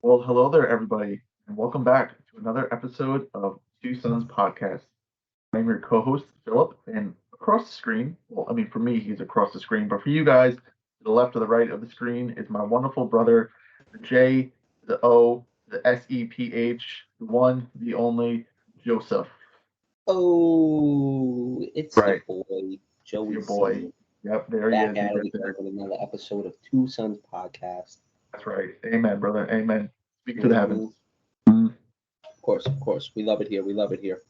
Well, hello there, everybody, and welcome back to another episode of Two Sons Podcast. I'm your co-host, Philip, and across the screen, well, I mean, for me, he's across the screen, but for you guys, to the left or the right of the screen is my wonderful brother, the J, the O, the SEPH, the one, the only, Joseph. Oh, it's your Right, boy, it's Joey your boy. C. Yep, there he Back is. He's at it right again there. with another episode of Two Sons Podcast. That's right. Amen, brother. Amen. Speak to the heavens. hmm Mm. Of course. We love it here. We love it here.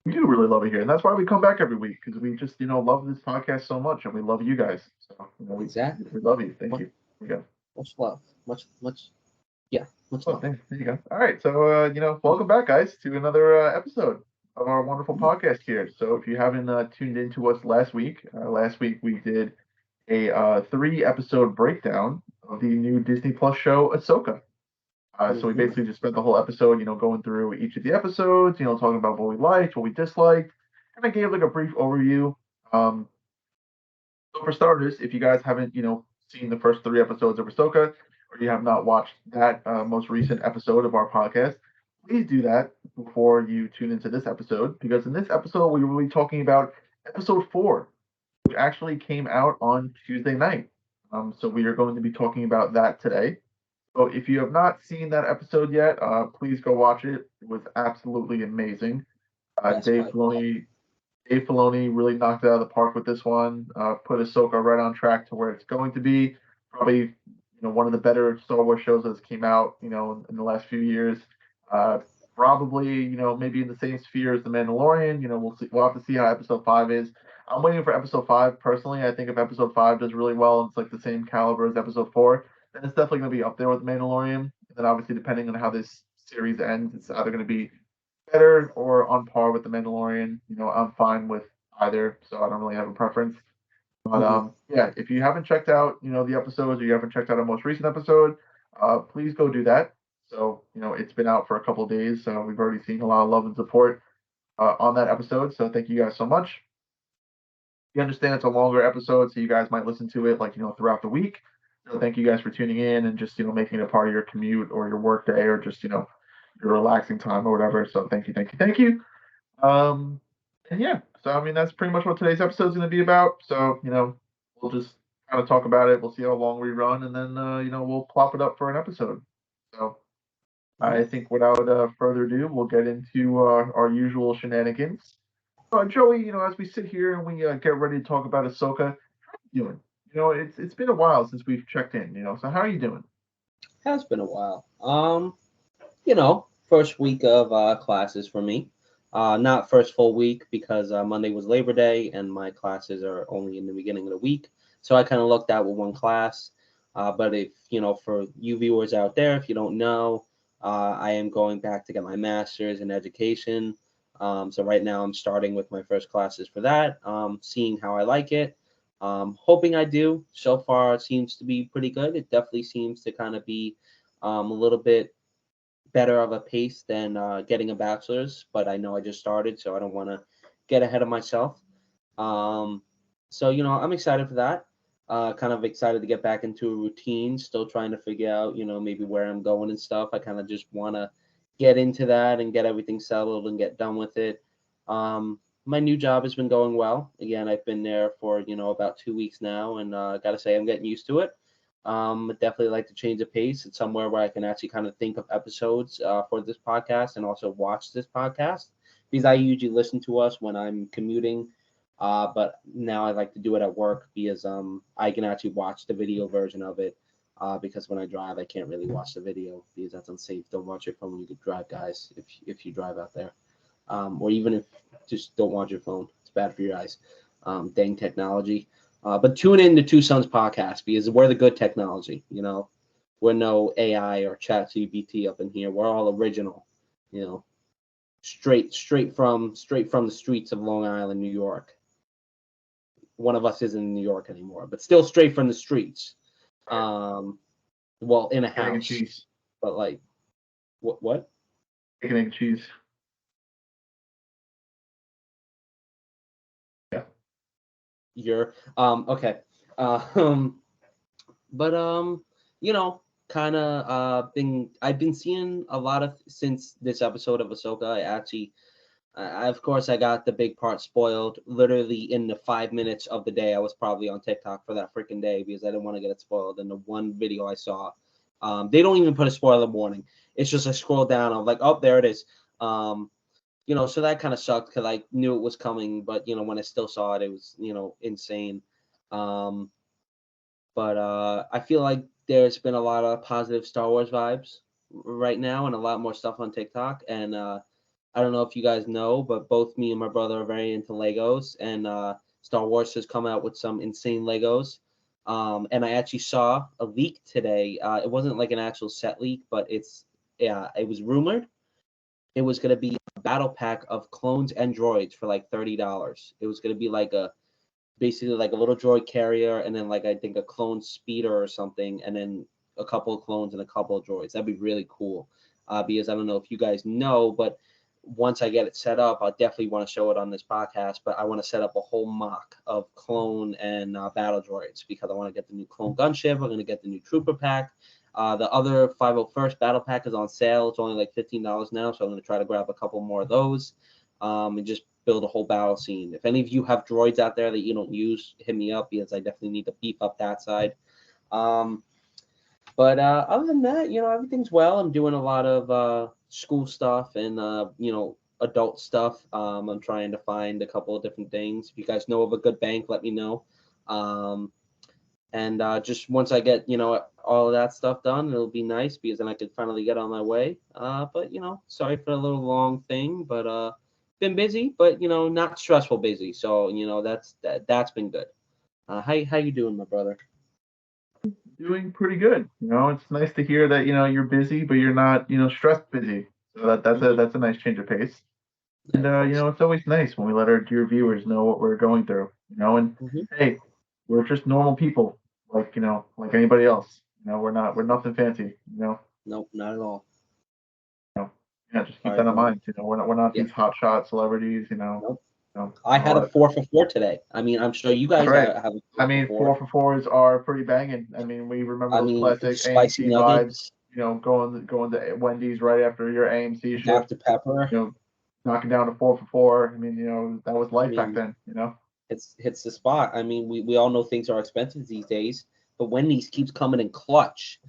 We do really love it here, and that's why we come back every week because we just love this podcast so much, and we love you guys. So Exactly. we love you. Thank Much, you. There you go. much love. Yeah, much Oh, love. there you go. All right, so welcome back, guys, to another episode of our wonderful Mhm. podcast here. So if you haven't tuned into us last week we did a three-episode breakdown of the new Disney Plus show Ahsoka. So we Mhm. basically just spent the whole episode, going through each of the episodes, talking about what we liked, what we disliked, and I gave like a brief overview. Um, so for starters, if you guys haven't, seen the first three episodes of Ahsoka, or you have not watched that most recent episode of our podcast, please do that before you tune into this episode, because in this episode we will be talking about episode four, which actually came out on Tuesday night. So we are going to be talking about that today. So if you have not seen that episode yet, please go watch it. It was absolutely amazing. Uh, Best Dave by far. Filoni, Dave Filoni really knocked it out of the park with this one. Put Ahsoka right on track to where it's going to be. Probably, one of the better Star Wars shows that's came out, in the last few years. Uh, Probably, maybe in the same sphere as The Mandalorian. We'll see. We'll have to see how Episode Five is. I'm waiting for Episode Five personally. I think if Episode Five does really well, and it's like the same caliber as Episode Four, then it's definitely going to be up there with The Mandalorian. And then obviously, depending on how this series ends, it's either going to be better or on par with The Mandalorian. I'm fine with either, so I don't really have a preference. But Mhm. yeah, if you haven't checked out, the episodes, or you haven't checked out our most recent episode, please go do that. So, it's been out for a couple of days, so we've already seen a lot of love and support on that episode. So thank you guys so much. We understand it's a longer episode, so you guys might listen to it like, throughout the week. So thank you guys for tuning in and just, making it a part of your commute or your work day or just, your relaxing time or whatever. So thank you, thank you, thank you. Um, and yeah, so I mean that's pretty much what today's episode is going to be about. So we'll just kind of talk about it. We'll see how long we run, and then we'll plop it up for an episode. So I Yeah. think without further ado, we'll get into our usual shenanigans. Joey, as we sit here and we get ready to talk about Ahsoka, how you doing? It's been a while since we've checked in. So how are you doing? Has been a while. First week of classes for me. Not first full week because Monday was Labor Day and my classes are only in the beginning of the week. So I kind of looked out with one class. But if, for you viewers out there, if you don't know, I am going back to get my master's in education. So right now I'm starting with my first classes for that, seeing how I like it. Hoping I do. So far, it seems to be pretty good. It definitely seems to kind of be a little bit better of a pace than getting a bachelor's, but I know I just started, so I don't want to get ahead of myself. Um, so, I'm excited for that. Kind of excited to get back into a routine, still trying to figure out, maybe where I'm going and stuff. I kind of just want to get into that and get everything settled and get done with it. My new job has been going well. Again, I've been there for, about 2 weeks now, and I got to say, I'm getting used to it. Definitely like to change the pace. It's somewhere where I can actually kind of think of episodes for this podcast and also watch this podcast because I usually listen to us when I'm commuting. But now I like to do it at work because I can actually watch the video version of it. Because when I drive, I can't really watch the video because that's unsafe. Don't watch your phone when you drive, guys. If you drive out there, or even if just don't watch your phone, it's bad for your eyes. Dang technology. But tune in to Two Sons podcast because we're the good technology. We're no AI or Chat GPT up in here. We're all original. You know, straight from the streets of Long Island, New York. One of us isn't in New York anymore, but still straight from the streets. All right, Um, well, in a bacon and house, cheese, but like, what? bacon and cheese. Yeah. You're okay. Um, but you know, kind of I've been seeing a lot of since this episode of Ahsoka. Of course, I got the big part spoiled. Literally in the 5 minutes of the day, I was probably on TikTok for that freaking day because I didn't want to get it spoiled. And the one video I saw, they don't even put a spoiler warning. It's just I scroll down. I'm like, oh, there it is. So that kind of sucked because I knew it was coming, but when I still saw it, it was insane. But I feel like there's been a lot of positive Star Wars vibes right now, and a lot more stuff on TikTok. And I don't know if you guys know, but both me and my brother are very into Legos, and Star Wars has come out with some insane Legos. And I actually saw a leak today. It wasn't like an actual set leak, but it was rumored it was going to be a battle pack of clones and droids for like $30. It was going to be like basically like a little droid carrier, and then like I think a clone speeder or something, and then a couple of clones and a couple of droids. That'd be really cool. Because I don't know if you guys know, but once I get it set up, I'll definitely want to show it on this podcast. But I want to set up a whole mock of clone and battle droids because I want to get the new clone gunship. I'm going to get the new trooper pack. The other 501st battle pack is on sale. It's only like $15 now, so I'm going to try to grab a couple more of those and just build a whole battle scene. If any of you have droids out there that you don't use, hit me up because I definitely need to beef up that side. But other than that, everything's well. I'm doing a lot of school stuff and, adult stuff. I'm trying to find a couple of different things. If you guys know of a good bank, let me know. And just once I get, all of that stuff done, it'll be nice because then I can finally get on my way. But, sorry for a little long thing, but been busy, but, not stressful busy. So, that's been good. How you doing, my brother? Doing pretty good. It's nice to hear that you're busy, but you're not stressed busy. So that's a nice change of pace. And it's always nice when we let our dear viewers know what we're going through. And hey, we're just normal people, like like anybody else. We're nothing fancy. Nope, not at all. Yeah, just keep All right, that in brother. mind. We're not Yeah. these hotshot celebrities. Nope. No, I had all a that. 4 for 4 today. I mean, I'm sure you That's guys right. have a I 4 for mean, 4. 4 for 4s are pretty banging. I mean, we remember I those mean, classic spicy AMC vibes. nuggets, Going to Wendy's right after your AMC shift. Dr. Pepper. Knocking down a 4 for 4. I mean, that was I life back mean, then. hits the spot. I mean, we all know things are expensive these days, but Wendy's keeps coming in clutch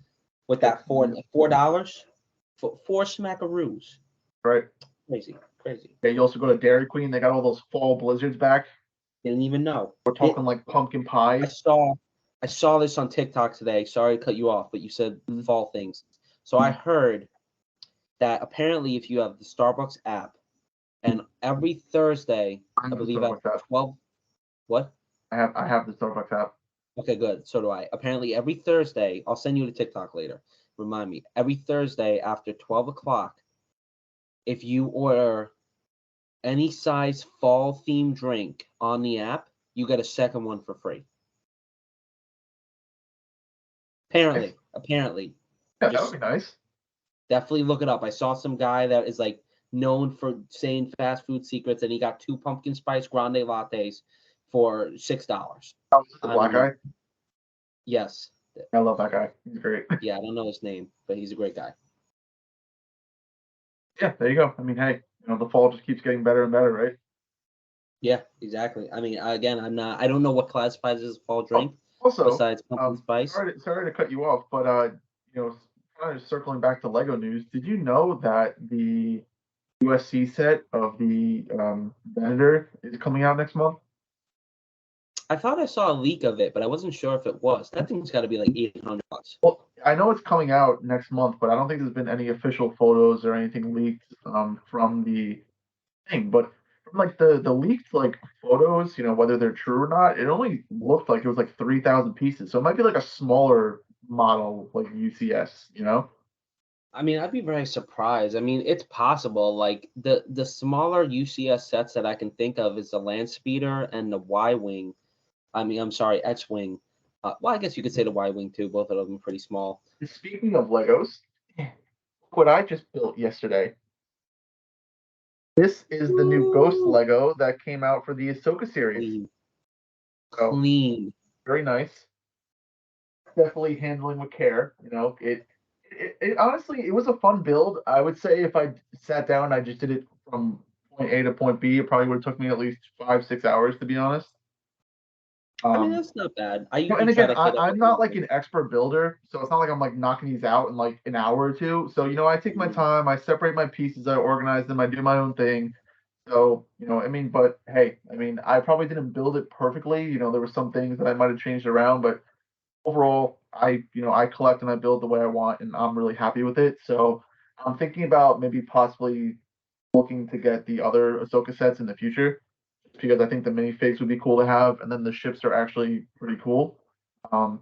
with that $4 for 4 smackaroos. Right. Crazy. Yeah, you also go to Dairy Queen. They got all those fall blizzards back. Didn't even know. We're talking like pumpkin pie. I saw this on TikTok today. Sorry to cut you off, but you said fall things. So I heard that apparently if you have the Starbucks app and every Thursday, I believe at 12. What? I have the Starbucks app. Okay, good. So do I. Apparently every Thursday, I'll send you the TikTok later. Remind me. Every Thursday after 12 o'clock, if you order any size fall themed drink on the app, you get a second one for free. Apparently. Yeah, that would be nice. Definitely look it up. I saw some guy that is like known for saying fast food secrets, and he got 2 pumpkin spice grande lattes for $6. Oh, the black guy? Yes. I love that guy. He's great. Yeah, I don't know his name, but he's a great guy. Yeah, there you go. I mean, hey, the fall just keeps getting better and better, right? Yeah, exactly. I mean, again, I don't know what classifies as a fall drink Also, besides pumpkin spice. Sorry to cut you off, but kind of circling back to Lego news. Did you know that the USC set of the Venator is coming out next month? I thought I saw a leak of it, but I wasn't sure if it was. That thing's got to be like $800. Well, I know it's coming out next month, but I don't think there's been any official photos or anything leaked from the thing. But from like the leaked like photos, whether they're true or not, it only looked like it was like 3,000 pieces. So it might be like a smaller model like UCS. I mean, I'd be very surprised. I mean, it's possible. Like the smaller UCS sets that I can think of is the Land Speeder and the Y Wing. I mean, I'm sorry, X Wing. Well, I guess you could say the Y Wing too. Both of them are pretty small. Speaking of Legos, look what I just built yesterday. This is the new Ghost Lego that came out for the Ahsoka series. Clean. Very nice. Definitely handling with care. Honestly, it was a fun build. I would say if I sat down, and I just did it from point A to point B. It probably would have took me at least 5, 6 hours to be honest. I mean, Um, that's not bad. I and usually try again, to hit I'm not like everything. an expert builder, so it's not like I'm like knocking these out in like an hour or two. So I take my time, I separate my pieces, I organize them, I do my own thing. So I mean, but hey, I mean, I probably didn't build it perfectly. There were some things that I might have changed around, but overall, I collect and I build the way I want, and I'm really happy with it. So I'm thinking about maybe possibly looking to get the other Ahsoka sets in the future, because I think the minifigs would be cool to have, and then the ships are actually pretty cool. But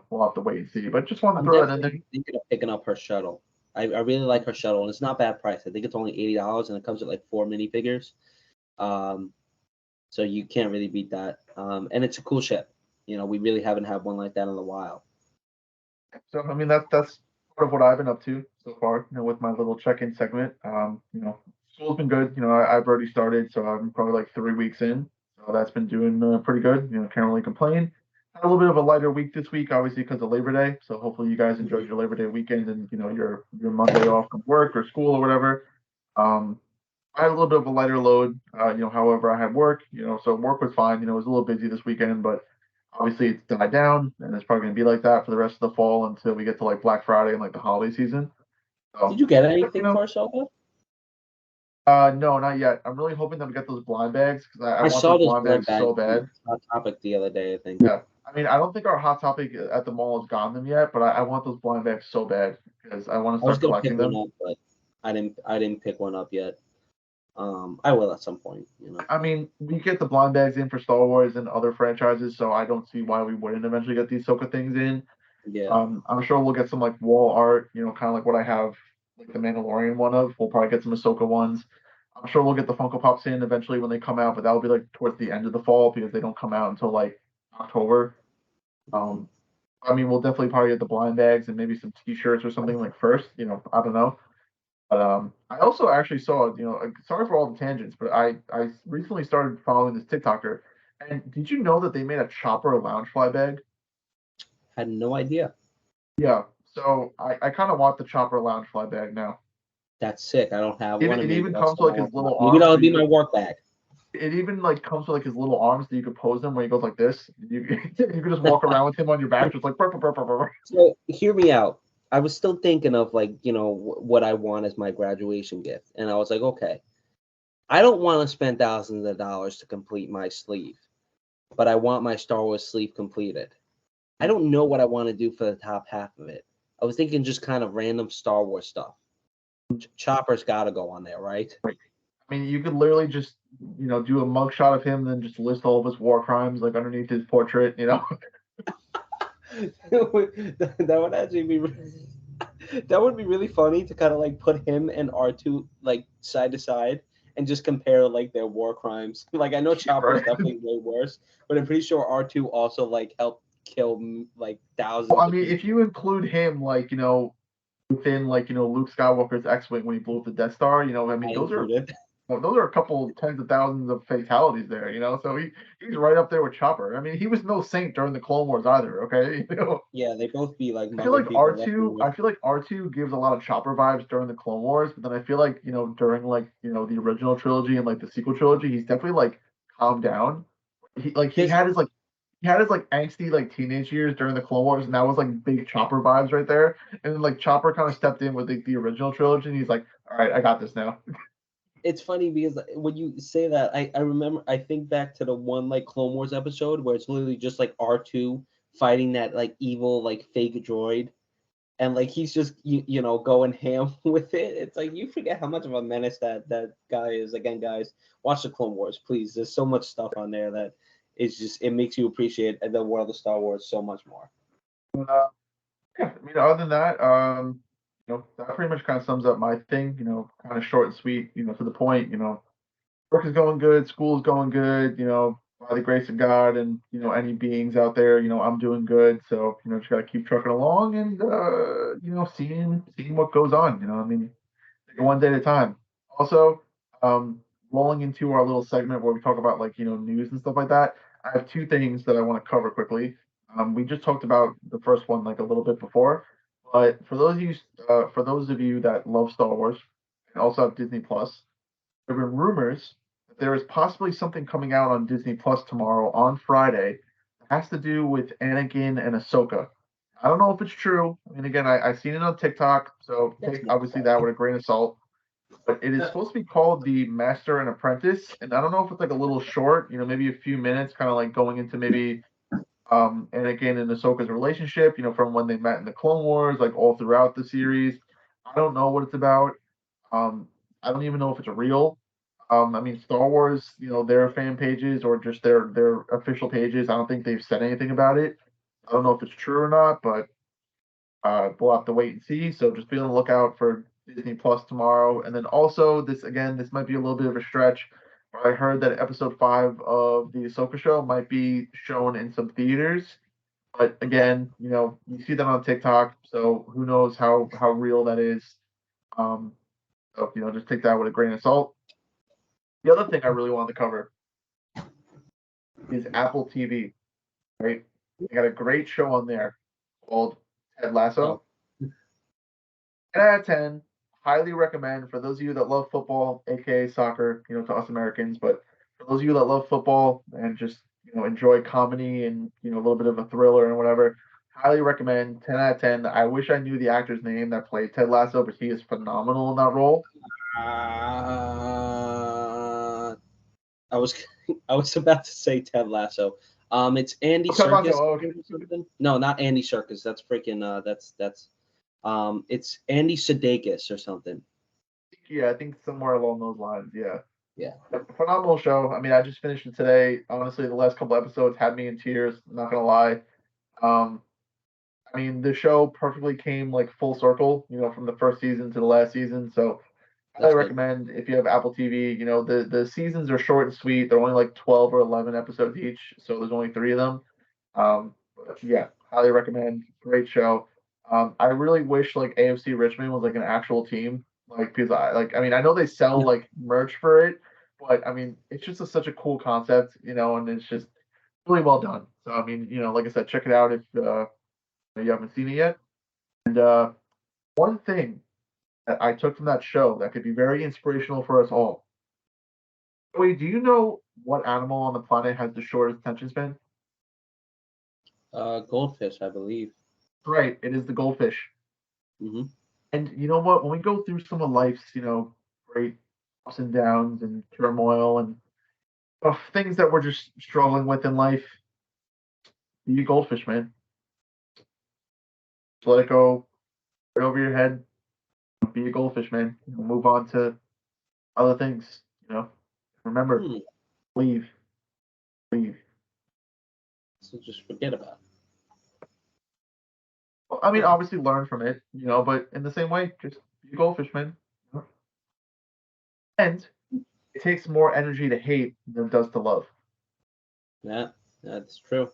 we'll have to wait and see. But just wanted to I'm throw that in there. definitely thinking of picking up her shuttle. I really like her shuttle, and it's not bad price. I think it's only $80, and it comes with like 4 minifigures. Um, so you can't really beat that. And it's a cool ship. We really haven't had one like that in a while. So I mean that's part of what I've been up to so far. With my little check-in segment. School's been good. I've already started, so I'm probably like 3 weeks in. So that's been doing pretty good. Can't really complain. Had a little bit of a lighter week this week, obviously because of Labor Day. So hopefully you guys enjoyed your Labor Day weekend and your Monday off from work or school or whatever. Um, I had a little bit of a lighter load. However, I had work. So work was fine. It was a little busy this weekend, but obviously it's died down, and it's probably gonna be like that for the rest of the fall until we get to like Black Friday and like the holiday season. Did So, you get you anything know, for Ahsoka? no, not yet. I'm really hoping that we get those blind bags because I I want saw those those blind blind bags bags so on bad. Hot Topic the other day, I think. Yeah, I mean, I don't think our hot topic at the mall has gotten them yet, but I want those blind bags so bad because I want to I was start gonna pick collecting one them. up, but I didn't pick one up yet. I will at some point. I mean, we get the blind bags in for Star Wars and other franchises, so I don't see why we wouldn't eventually get these Ahsoka things in. Yeah. I'm sure we'll get some like wall art, kind of like what I have like the Mandalorian one of. We'll probably get some Ahsoka ones. I'm sure we'll get the Funko Pops in eventually when they come out, but that'll be like towards the end of the fall because they don't come out until like October. hmm Um, I mean, we'll definitely probably get the blind bags and maybe some T-shirts or something like first. I don't know. But I also actually saw, sorry for all the tangents, but I recently started following this TikToker, and did you know that they made a Chopper Loungefly bag? Had no idea. Yeah, so I kind of want the Chopper Loungefly bag now. That's sick. I don't have It, one, and it maybe even that's comes with like something his I'll little maybe arms, that'll so be you my could. work bag. It even like comes with like his little arms that you could pose him where he goes like this. You you could just walk around with him on your back, just like. Burr, burr, burr, burr, burr. So hear me out. I was still thinking of like what I want as my graduation gift, and I was like, okay, I don't want to spend thousands of dollars to complete my sleeve, but I want my Star Wars sleeve completed. I don't know what I want to do for the top half of it. I was thinking just kind of random Star Wars stuff. Chopper's got to go on there, right? I mean, you could literally just do a mugshot of him, and then just list all of his war crimes like underneath his portrait. That would actually be that would be really funny to kind of like put him and R2 like side to side and just compare like their war crimes. Like I know Chopper's Right. definitely way worse, but I'm pretty sure R2 also like helped kill like Well, thousands I of mean, if people. you include him, like within like Luke Skywalker's X-wing when he blew up the Death Star, I mean, I those are included. well, those are a couple tens of thousands of fatalities there. So he's right up there with Chopper. I mean, he was no saint during the Clone Wars either. Okay. Yeah, they both be like I feel mugging like people R left two. and right. I feel like R2 gives a lot of Chopper vibes during the Clone Wars, but then I feel like during like the original trilogy and like the sequel trilogy, he's definitely like calmed down. He like he There's had his like he had his like angsty like teenage years during the Clone Wars, and that was like big Chopper vibes right there. And then like Chopper kind of stepped in with the original trilogy, and he's like, "All right, I got this now." it's funny because when you say that, I remember I think back to the one like Clone Wars episode where it's literally just like R2 fighting that like evil like fake droid and like he's just going ham with it. It's like you forget how much of a menace that guy is. Again, guys, watch the Clone Wars, please. There's so much stuff on there that is just it makes you appreciate the world of Star Wars so much more. Uh, yeah, I mean, other than that, that pretty much kind of sums up my thing. Kind of short and sweet. To the point. Work is going good, school is going good, by the grace of God and, any beings out there, I'm doing good. So, just gotta keep trucking along and seeing what goes on, I mean, take it one day at a time. Also, um, rolling into our little segment where we talk about like, news and stuff like that. I have two things that I want to cover quickly. We just talked about the first one like a little bit before, But for those of you that love Star Wars and also have Disney Plus, there have been rumors that there is possibly something coming out on Disney Plus tomorrow on Friday that has to do with Anakin and Ahsoka. I don't know if it's true. I mean, again, I seen it on TikTok, so That's take not obviously that with a grain of salt. But it is supposed to be called The Master and Apprentice, and I don't know if it's like a little short, maybe a few minutes, kind of like going into maybe Anakin and Ahsoka's relationship, from when they met in the Clone Wars, like all throughout the series. I don't know what it's about. Um, I don't even know if it's real. I mean, Star Wars, their fan pages or just their official pages. I don't think they've said anything about it. I don't know if it's true or not, but we'll have to wait and see. So just be on the lookout for Disney Plus tomorrow. And then also this might be a little bit of a stretch. But I heard that episode 5 of the Ahsoka show might be shown in some theaters. But again, you see that on TikTok, so who knows how real that is. Um, so just take that with a grain of salt. The other thing I really wanted to cover is Apple TV. Right, they got a great show on there called Ted Oh, Lasso. 10 out of 10. Highly recommend for those of you that love football, aka soccer, to us Americans, but for those of you that love football and just enjoy comedy and a little bit of a thriller and whatever, highly recommend 10 out of 10. I wish I knew the actor's name that played Ted Lasso, but he is phenomenal in that role. I was I was about to say Ted Lasso. It's Andy Oh, Ted Lasso. Serkis Oh, okay. or something. No, not Andy Serkis. That's freaking. That's. It's Andy Sudeikis or something. Yeah, I think somewhere along those lines. Yeah. Yeah. Phenomenal show. I mean, I just finished it today. Honestly, the last couple episodes had me in tears. I'm not gonna lie. Um, I mean, the show perfectly came like full circle, from the first season to the last season. So I That's good. recommend if you have Apple TV. The seasons are short and sweet. They're only like 12 or 11 episodes each, so there's only 3 of them. But yeah, highly recommend. Great show. I really wish like AFC Richmond was like an actual team, like because I mean I know they sell Yeah. like merch for it, but I mean it's just such a cool concept, and it's just really well done. So I mean, like I said, check it out if you haven't seen it yet. And one thing that I took from that show that could be very inspirational for us all. Wait, do you know what animal on the planet has the shortest attention span? Goldfish, I believe. Right, it is the goldfish. Hmm. And you know what? When we go through some of life's, great ups and downs and turmoil and things that we're just struggling with in life, be a goldfish, man. Just let it go right over your head. Be a goldfish, man. Move on to other things. Remember, Hmm. leave, leave. So just forget about Well, I mean, it. obviously learn from it, but in the same way, just be a goldfish, man. And it takes more energy to hate than it does to love. Yeah, that's true.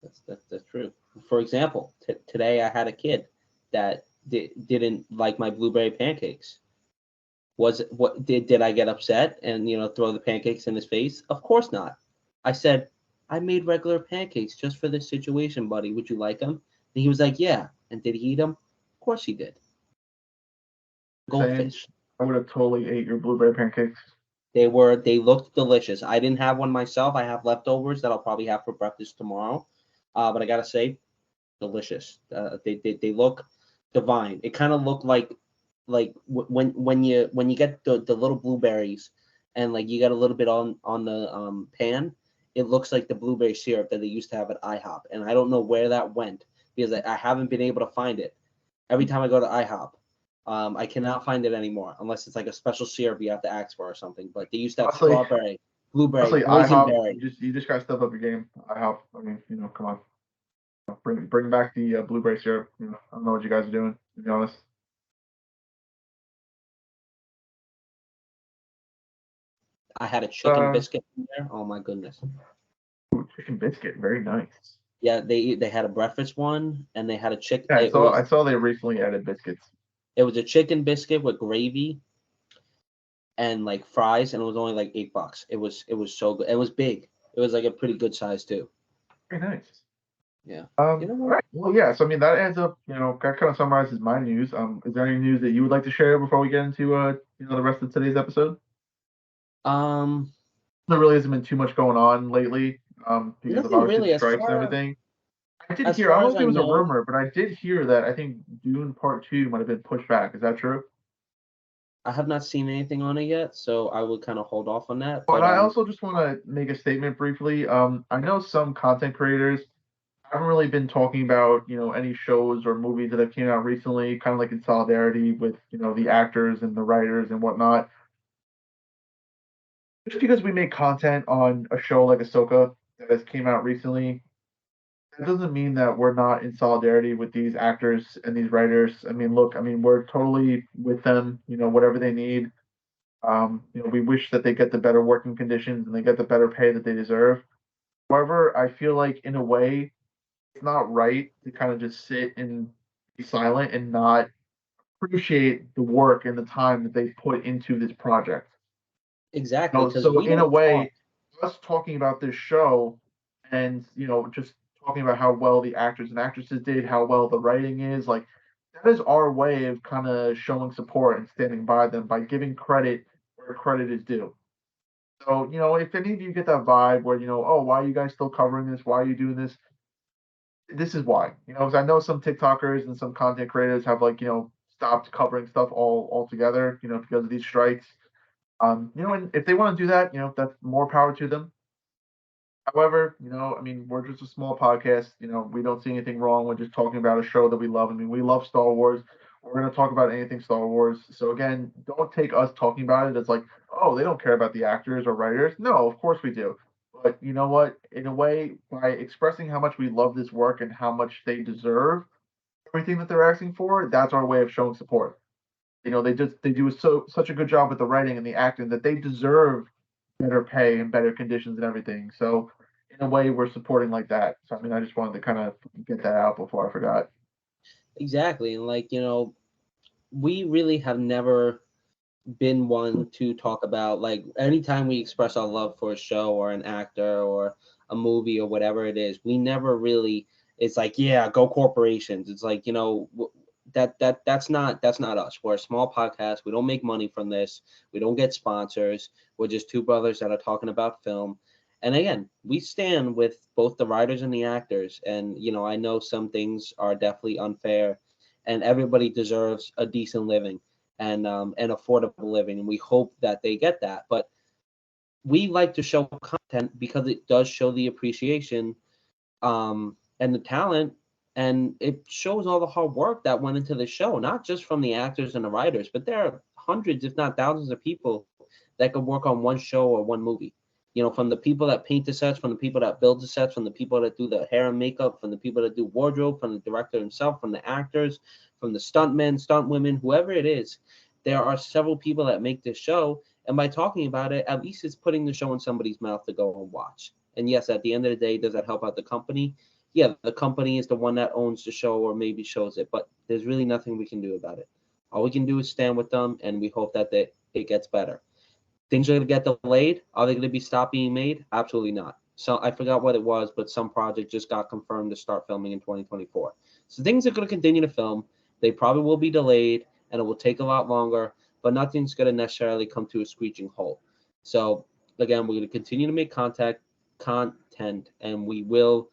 That's true. For example, today I had a kid that didn't like my blueberry pancakes. Was what did I get upset and throw the pancakes in his face? Of course not. I said, I made regular pancakes just for this situation, buddy. Would you like them? And he was like, yeah. And did he eat them? Of course he did. Saying Goldfish. I would have totally ate your blueberry pancakes. They looked delicious. I didn't have one myself. I have leftovers that I'll probably have for breakfast tomorrow. But I gotta say, delicious. They look divine. It kind of looked like when you get the little blueberries and like you got a little bit on the pan. It looks like the blueberry syrup that they used to have at IHOP, and I don't know where that went because I haven't been able to find it. Every time I go to IHOP, I cannot find it anymore unless it's like a special syrup you have to ask for or something. But they used to have Honestly, strawberry, blueberry, honestly, IHOP, boysenberry. you just gotta step up your game. IHOP, I mean, come on, bring back the blueberry syrup. I don't know what you guys are doing, to be honest. I had a chicken Uh, biscuit in there. Oh my goodness. Chicken biscuit, very nice. Yeah, they had a breakfast one and they had a chick. Yeah, I saw they recently added biscuits. It was a chicken biscuit with gravy and like fries, and it was only like $8. It was so good. It was big. It was like a pretty good size too. Very nice. Yeah. You know All what? right. Well, yeah. So I mean, that ends up, that kind of summarizes my news. Is there any news that you would like to share before we get into, the rest of today's episode? Um, There really hasn't been too much going on lately, because of Nothing obviously really. the strikes and everything. I did As hear, I don't far know as if it I was a know, rumor, but I did hear that I think Dune Part 2 might have been pushed back. Is that true? I have not seen anything on it yet, so I would kind of hold off on that. Well, But and I also just want to make a statement briefly. I know some content creators haven't really been talking about, any shows or movies that have came out recently, kind of like in solidarity with, the actors and the writers and whatnot. Just because we make content on a show like Ahsoka that has came out recently, that doesn't mean that we're not in solidarity with these actors and these writers. I mean, look, I mean, we're totally with them, whatever they need. We wish that they get the better working conditions and they get the better pay that they deserve. However, I feel like in a way, it's not right to kind of just sit and be silent and not appreciate the work and the time that they put into this project. exactly, because So we in a don't talk. way, us talking about this show and just talking about how well the actors and actresses did, how well the writing is, like that is our way of kind of showing support and standing by them by giving credit where credit is due. So, if any of you get that vibe where, oh, why are you guys still covering this? Why are you doing this? This is why. Because I know some TikTokers and some content creators have like, stopped covering stuff altogether, because of these strikes. And if they want to do that, that's more power to them. However, I mean, we're just a small podcast. We don't see anything wrong with just talking about a show that we love. I mean, we love Star Wars. We're going to talk about anything Star Wars. So again, don't take us talking about it as like, oh, they don't care about the actors or writers. No, of course we do. But you know what? In a way, by expressing how much we love this work and how much they deserve everything that they're asking for, that's our way of showing support. They do such a good job with the writing and the acting that they deserve better pay and better conditions and everything. So in a way, we're supporting like that. So I mean, I just wanted to kind of get that out before I forgot. Exactly, and we really have never been one to talk about, like, anytime we express our love for a show or an actor or a movie or whatever it is, we never really, it's like, yeah, go corporations. It's like, that's not us. We're a small podcast. We don't make money from this. We don't get sponsors. We're just two brothers that are talking about film. And again, we stand with both the writers and the actors. And I know some things are definitely unfair, and everybody deserves a decent living and affordable living, and we hope that they get that. But we like to show content because it does show the appreciation, and the talent, and it shows all the hard work that went into the show, not just from the actors and the writers, but there are hundreds, if not thousands, of people that could work on one show or one movie. From the people that paint the sets, from the people that build the sets, from the people that do the hair and makeup, from the people that do wardrobe, from the director himself, from the actors, from the stuntmen, stunt women, whoever it is. There are several people that make this show, and by talking about it, at least it's putting the show in somebody's mouth to go and watch. And yes, at the end of the day, does that help out the company? Yeah, the company is the one that owns the show or maybe shows it, but there's really nothing we can do about it. All we can do is stand with them, and we hope that it gets better. Things are going to get delayed. Are they going to be stopped being made? Absolutely not. So I forgot what it was, but some project just got confirmed to start filming in 2024. So things are going to continue to film. They probably will be delayed, and it will take a lot longer, but nothing's going to necessarily come to a screeching halt. So again, we're going to continue to make content, and we will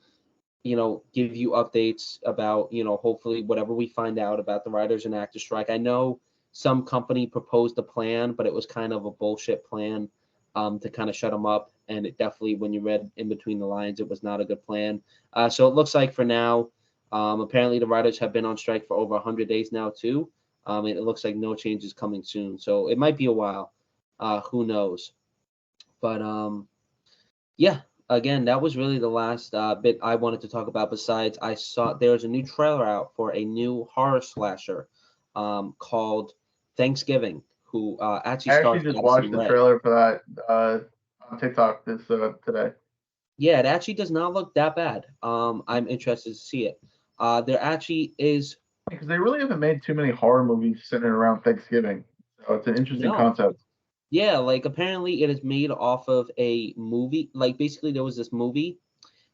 give you updates about, hopefully whatever we find out about the writers and actors strike. I know some company proposed a plan, but it was kind of a bullshit plan, to kind of shut them up. And it definitely, when you read in between the lines, it was not a good plan. So it looks like for now, apparently the writers have been on strike for over 100 days now too. And it looks like no change is coming soon. So it might be a while. Who knows? But yeah, again, that was really the last bit I wanted to talk about. Besides, I saw there was a new trailer out for a new horror slasher, called Thanksgiving, who actually I actually stars just watched Addison the Rae. trailer for that on TikTok this today. Yeah, it actually does not look that bad. I'm interested to see it. There actually is Because they really haven't made too many horror movies centered around Thanksgiving. So it's an interesting no. concept. Yeah, like apparently it is made off of a movie. Like basically there was this movie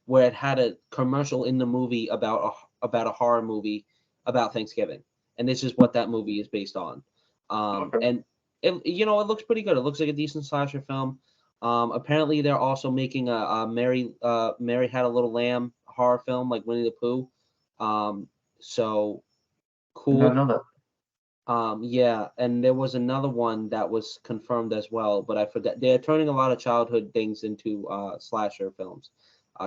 where it had a commercial in the movie about a horror movie about Thanksgiving, and this is what that movie is based on. Okay. And it looks pretty good. It looks like a decent slasher film. Apparently, they're also making a Mary Had a Little Lamb horror film like Winnie the Pooh. So Did not cool. know that. Yeah, and there was another one that was confirmed as well, but I forgot. They're turning a lot of childhood things into slasher films.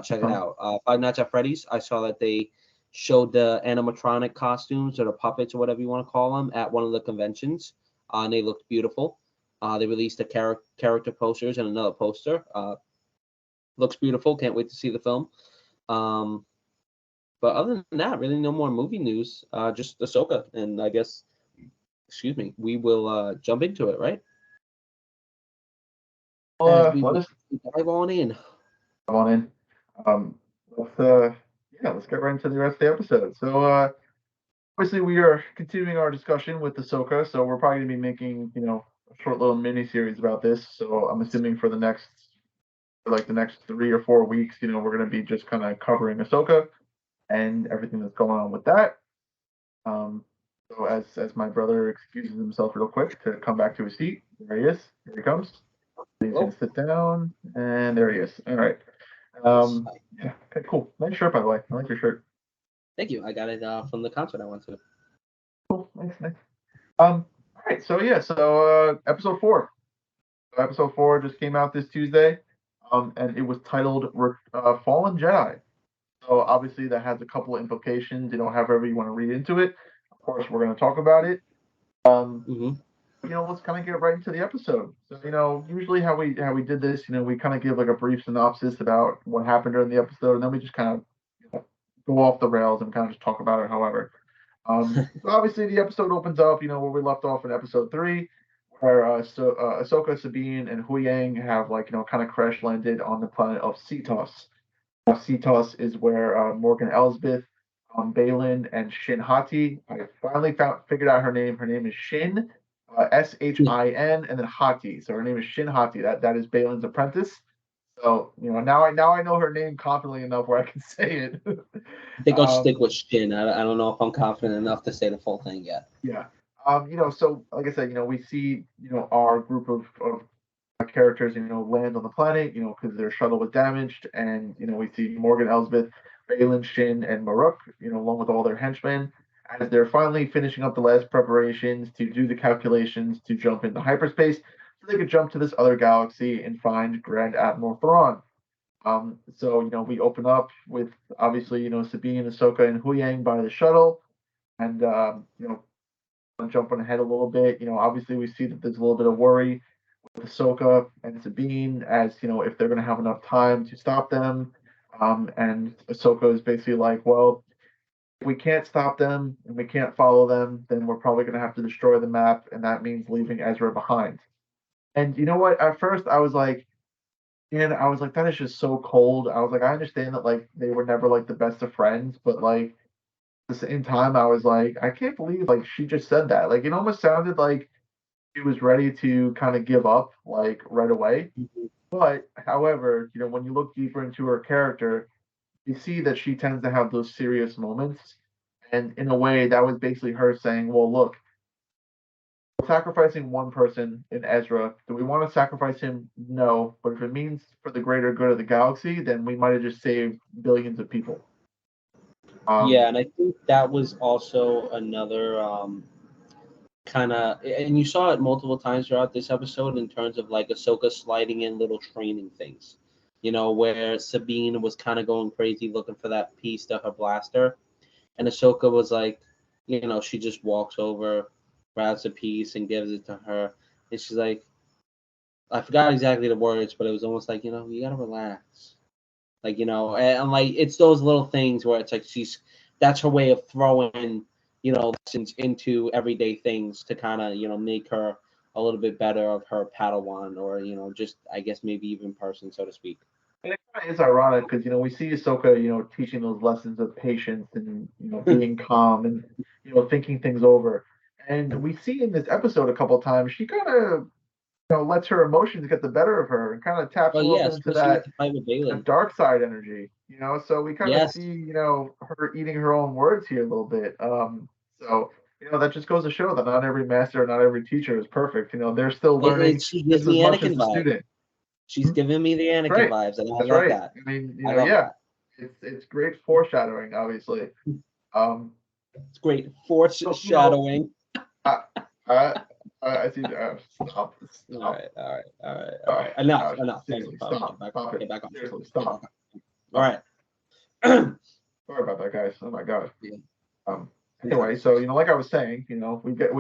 Check it Huh. out. Five Nights at Freddy's. I saw that they showed the animatronic costumes or the puppets or whatever you want to call them at one of the conventions, and they looked beautiful. They released the character posters and another poster. Looks beautiful. Can't wait to see the film. Um, but other than that, really no more movie news. Just Ahsoka, and I guess excuse me, we will jump into it, right? As Well, we let us dive on in. come on in. Um, let's yeah, let's get right into the rest of the episode. So obviously we are continuing our discussion with Ahsoka, so we're probably gonna be making a short little mini series about this. So I'm assuming for like the next 3 or 4 weeks, we're gonna be just kind of covering Ahsoka and everything that's going on with that. Um, so as my brother excuses himself real quick to come back to his seat, there he is. Here he comes. He's gonna Oh, sit down, and there he is. All right. nice. Yeah. Okay. Cool. Nice shirt, by the way. I like your shirt. Thank you. I got it from the concert I went to. Cool. Nice. Nice. All right. So yeah. So episode four. So episode four just came out this Tuesday. And it was titled "Fallen Jedi." So obviously that has a couple of implications. However you want to read into it. Of course, we're going to talk about it. Um, Hmm. let's kind of get right into the episode. So, usually how we did this, we kind of give like a brief synopsis about what happened during the episode, and then we just kind of go off the rails and kind of just talk about it. However, so obviously the episode opens up, where we left off in episode three, where Ahsoka, Sabine, and Huyang have like kind of crash landed on the planet of Cetos. Cetos is where Morgan Elsbeth, Balin, and Shin Hati. I finally figured out her name. Her name is Shin, Shin, and then Hati. So her name is Shin Hati. That is Balin's apprentice. So now I know her name confidently enough where I can say it. I think I'll um, stick with Shin. I don't know if I'm confident enough to say the full thing yet. yeah. So like I said, we see our group of characters, land on the planet, because their shuttle was damaged, and we see Morgan Elsbeth, Balin, Shin, and Maruk, along with all their henchmen, as they're finally finishing up the last preparations to do the calculations to jump into hyperspace, so they could jump to this other galaxy and find Grand Admiral Thrawn. So we open up with obviously Sabine, Ahsoka, and Huyang by the shuttle, and jumping ahead a little bit, obviously we see that there's a little bit of worry with Ahsoka and Sabine as if they're going to have enough time to stop them. And Ahsoka is basically like, well, if we can't stop them and we can't follow them, then we're probably going to have to destroy the map, and that means leaving Ezra behind. And you know what? At first, I was like, that is just so cold. I was like, I understand that like they were never like the best of friends, but like at the same time, I was like, I can't believe like she just said that. Like it almost sounded like she was ready to kind of give up like right away. Mhm. But however, when you look deeper into her character, you see that she tends to have those serious moments. And in a way, that was basically her saying, well, look, we're sacrificing one person in Ezra. Do we want to sacrifice him? No. But if it means for the greater good of the galaxy, then we might have just saved billions of people. Yeah, Um, and I think that was also another kind of, and you saw it multiple times throughout this episode in terms of like Ahsoka sliding in little training things. Where Sabine was kind of going crazy looking for that piece to her blaster, and Ahsoka was like, she just walks over, grabs a piece, and gives it to her. And she's like, I forgot exactly the words, but it was almost like, you gotta relax. Like, and like it's those little things where it's like that's her way of throwing, lessons into everyday things to kind of, make her a little bit better of her Padawan or, just I guess maybe even person, so to speak. and it kind of is ironic because we see Ahsoka, teaching those lessons of patience and being calm and thinking things over. And we see in this episode a couple of times she kind of lets her emotions get the better of her and kind of taps Oh a little yeah, bit into especially with that the fight with Balin. dark side energy. So we kind of Yes, see her eating her own words here a little bit. So that just goes to show that not every master, not every teacher is perfect. They're still learning she gives just as me much as Anakin the vibes. student. She's Hmm? giving me the That's Anakin right. vibes, and I That's love right. that. I mean, I love yeah, that. it's great foreshadowing, obviously. Um, It's great so foreshadowing. I, I, I see. Stop, All stop. right, all right, all right, all right. Enough, Gosh, enough. Thank you. seriously, Probably stop, stop it. get back on track. Seriously, Get back stop, on. All stop. right. Sorry about that, guys. Oh my god. Yeah, Um. Anyway, sometimes. so like I was saying, we get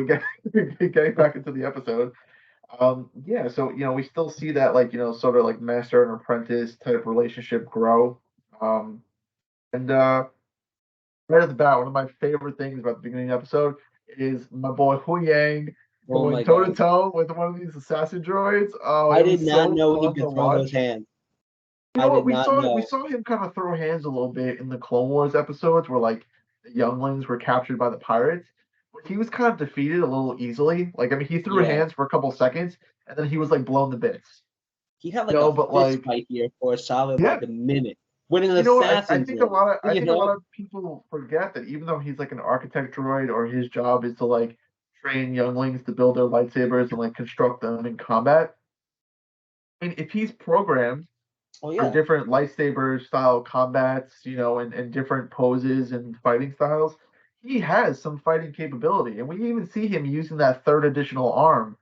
getting back into the episode. Yeah, so we still see that like sort of like master and apprentice type relationship grow. And right at the bat, one of my favorite things about the beginning of the episode is my boy Hu Yang Oh going my toe to god. toe with one of these assassin droids. Oh, I it did was not so know he fun to could throw those watch. hands. You I know what? did We not saw we know. saw him kind of throw hands a little bit in the Clone Wars episodes where like the younglings were captured by the pirates. But he was kind of defeated a little easily. Like I mean, he threw Yeah. hands for a couple seconds and then he was like blown to bits. He had like a But fist like fight here for a solid yeah, like a minute with an you know what? I assassin's think a ring. lot of I You think a lot know? of people forget that even though he's like an architect droid or his job is to like train younglings to build their lightsabers and like construct them in combat. I mean, if he's programmed Oh for yeah. different lightsaber style combats, and different poses and fighting styles, he has some fighting capability. And we even see him using that third additional arm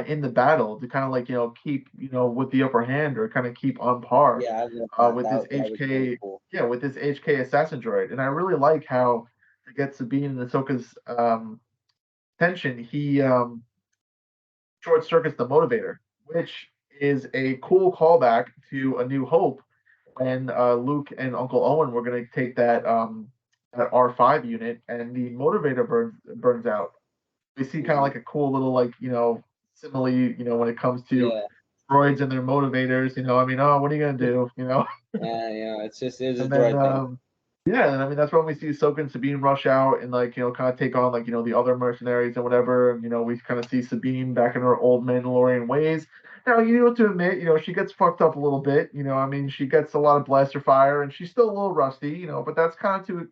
in the battle to kind of like, keep, with the upper hand or kind of keep on par Yeah, I love that. with this That was really HK, cool. yeah, with this HK assassin droid. And I really like how to get Sabine and Ahsoka's tension, he short circuits the motivator, which is a cool callback to A New Hope when Luke and Uncle Owen were going to take that R5 unit, and the motivator burns out. We see kind of Hmm. like a cool little like simile, when it comes to Yeah. droids and their motivators. I mean, oh, what are you gonna do? Yeah, yeah. It's a And then droid thing. yeah, and I mean that's when we see Ahsoka and Sabine rush out and like kind of take on like the other mercenaries and whatever. And we kind of see Sabine back in her old Mandalorian ways. Now you have to admit, she gets fucked up a little bit. I mean she gets a lot of blaster fire and she's still a little rusty. But that's kind of to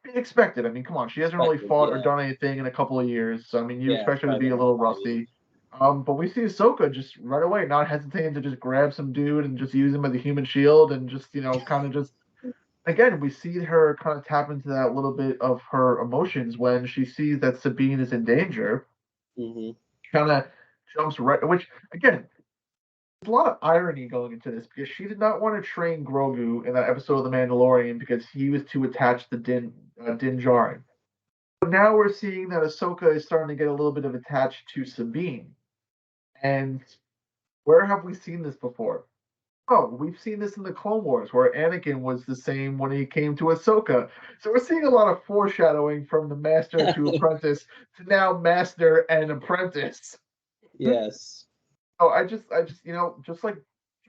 be expected. I mean, come on, she hasn't really Expected. fought or Yeah. done anything in a couple of years, so I mean you Yeah. It's expect her to probably be a been little like 5 years. rusty. But we see Ahsoka just right away, not hesitating to just grab some dude and just use him as a human shield and just kind of just again, we see her kind of tap into that little bit of her emotions when she sees that Sabine is in danger. Hmm. Kind of jumps right, which again, there's a lot of irony going into this because she did not want to train Grogu in that episode of The Mandalorian because he was too attached to Din Djarin. But now we're seeing that Ahsoka is starting to get a little bit of attached to Sabine. And where have we seen this before? Oh, we've seen this in the Clone Wars where Anakin was the same when he came to Ahsoka. So we're seeing a lot of foreshadowing from the master to apprentice to now master and apprentice. Yes. Oh, I just, just like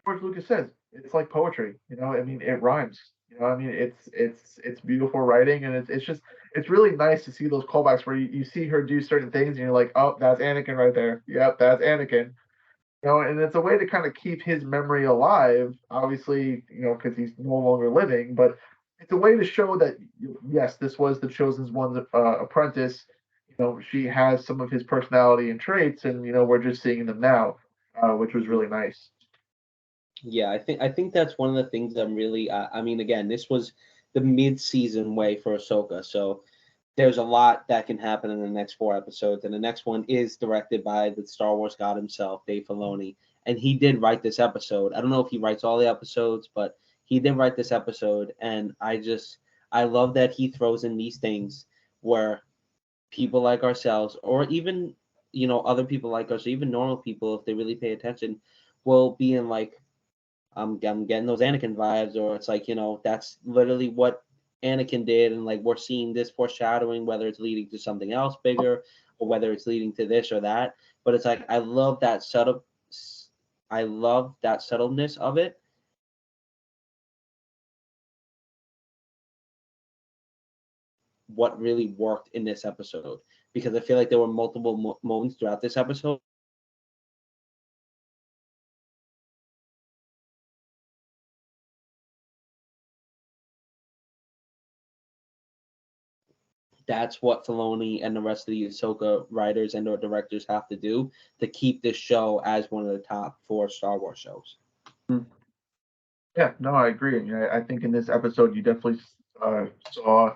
George Lucas says, it's like poetry. I mean, it rhymes. I mean, it's beautiful writing, and it's really nice to see those callbacks where you see her do certain things, and you're like, oh, that's Anakin right there. Yep, that's Anakin. And it's a way to kind of keep his memory alive, obviously, because he's no longer living, but it's a way to show that, yes, this was the chosen one's apprentice. She has some of his personality and traits, and, we're just seeing them now, which was Mhm. really nice. Yeah, I think that's one of the things I'm really. I mean, again, this was the mid-season way for Ahsoka, so there's a lot that can happen in the next 4 episodes, and the next one is directed by the Star Wars god himself, Dave Filoni, and he did write this episode. I don't know if he writes all the episodes, but he did write this episode, and I love that he throws in these things where people like ourselves, or even other people like us, or even normal people, if they really pay attention, will be in like I'm getting those Anakin vibes, or it's like, that's literally what Anakin did, and like we're seeing this foreshadowing, whether it's leading to something else bigger, or whether it's leading to this or that. But it's like I love that subtleness of it. What really worked in this episode, because I feel like there were multiple moments throughout this episode That's what Filoni and the rest of the Ahsoka writers and or directors have to do to keep this show as one of the top 4 Star Wars shows. Yeah, no, I agree. I think in this episode you definitely saw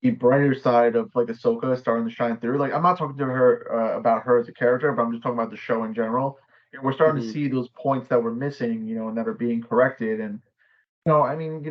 the brighter side of like Ahsoka starting to shine through. Like I'm not talking to her about her as a character, but I'm just talking about the show in general. We're starting to Mm-hmm. see those points that were missing, and that are being corrected. And I mean,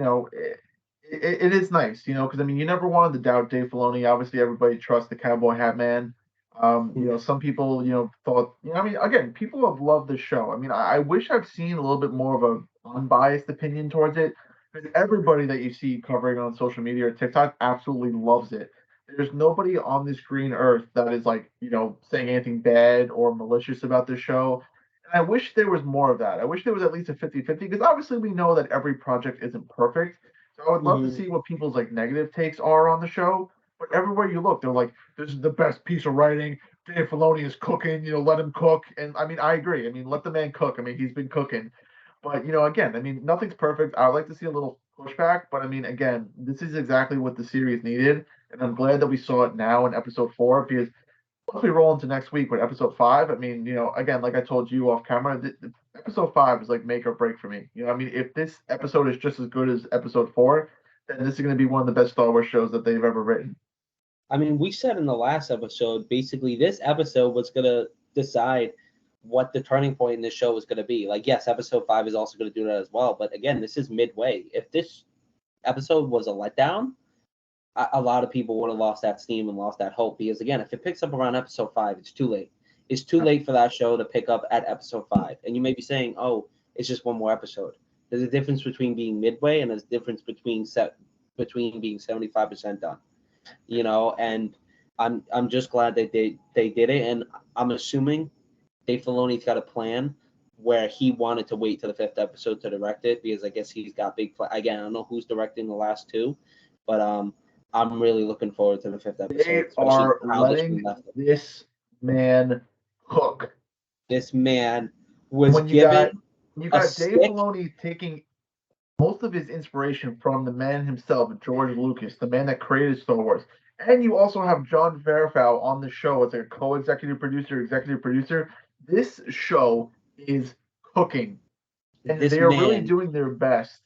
it is nice, because I mean, you never wanted to doubt Dave Filoni. Obviously, everybody trusts the Cowboy Hat Man. Some people, thought, I mean, again, people have loved the show. I mean, I wish I've seen a little bit more of a unbiased opinion towards it, because everybody that you see covering on social media or TikTok absolutely loves it. There's nobody on this green earth that is like, saying anything bad or malicious about the show. And I wish there was more of that. I wish there was at least a 50-50, because obviously we know that every project isn't perfect. So I would love to Mm-hmm. see what people's like negative takes are on the show. But everywhere you look, they're like, "This is the best piece of writing. Dave Filoni is cooking. Let him cook." And I mean, I agree. I mean, let the man cook. I mean, he's been cooking. But again, I mean, nothing's perfect. I would like to see a little pushback. But I mean, again, this is exactly what the series needed, and I'm glad that we saw it now in episode 4, because once we roll into next week with episode 5, I mean, again, like I told you off camera, episode 5 is like make or break for me. I mean, if this episode is just as good as episode 4, then this is going to be one of the best Star Wars shows that they've ever written. I mean, we said in the last episode, basically, this episode was going to decide what the turning point in this show was going to be. Like, yes, episode 5 is also going to do that as well. But again, this is midway. If this episode was a letdown, a lot of people would have lost that steam and lost that hope. Because again, if it picks up around episode 5, it's too late. It's too late for that show to pick up at episode 5. And you may be saying, oh, it's just one more episode. There's a difference between being midway and there's a difference between being 75% done. And I'm just glad that they did it, and I'm assuming Dave Filoni's got a plan where he wanted to wait to the 5th episode to direct it, because I guess he's got again, I don't know who's directing the last 2, but I'm really looking forward to the 5th They episode, especially are how this one letting left it. this man cook. This man And was when you given a got Dave stick. Filoni taking most of his inspiration from the man himself, George Lucas, the man that created Star Wars. And you also have John Favreau on the show as a co-executive producer, executive producer. This show is cooking, and This they are really man, doing their best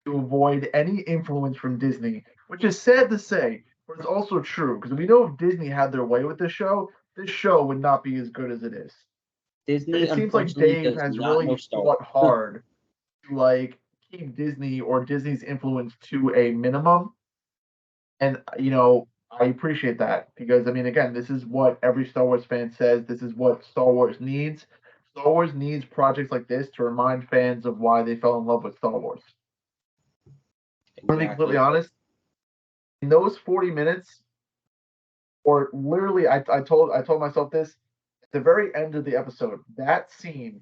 to avoid any influence from Disney, which is sad to say, but it's also true, because we know if Disney had their way with this show would not be as good as it is. And Disney it seems like unfortunately Dave does has not know really Star fought Wars. hard to like keep Disney or Disney's influence to a minimum. And I appreciate that, because I mean, again, this is what every Star Wars fan says. This is what Star Wars needs. Star Wars needs projects like this to remind fans of why they fell in love with Star Wars. I'm gonna be completely Exactly. honest. In those 40 minutes, or literally, I told myself this at the very end of the episode. That scene,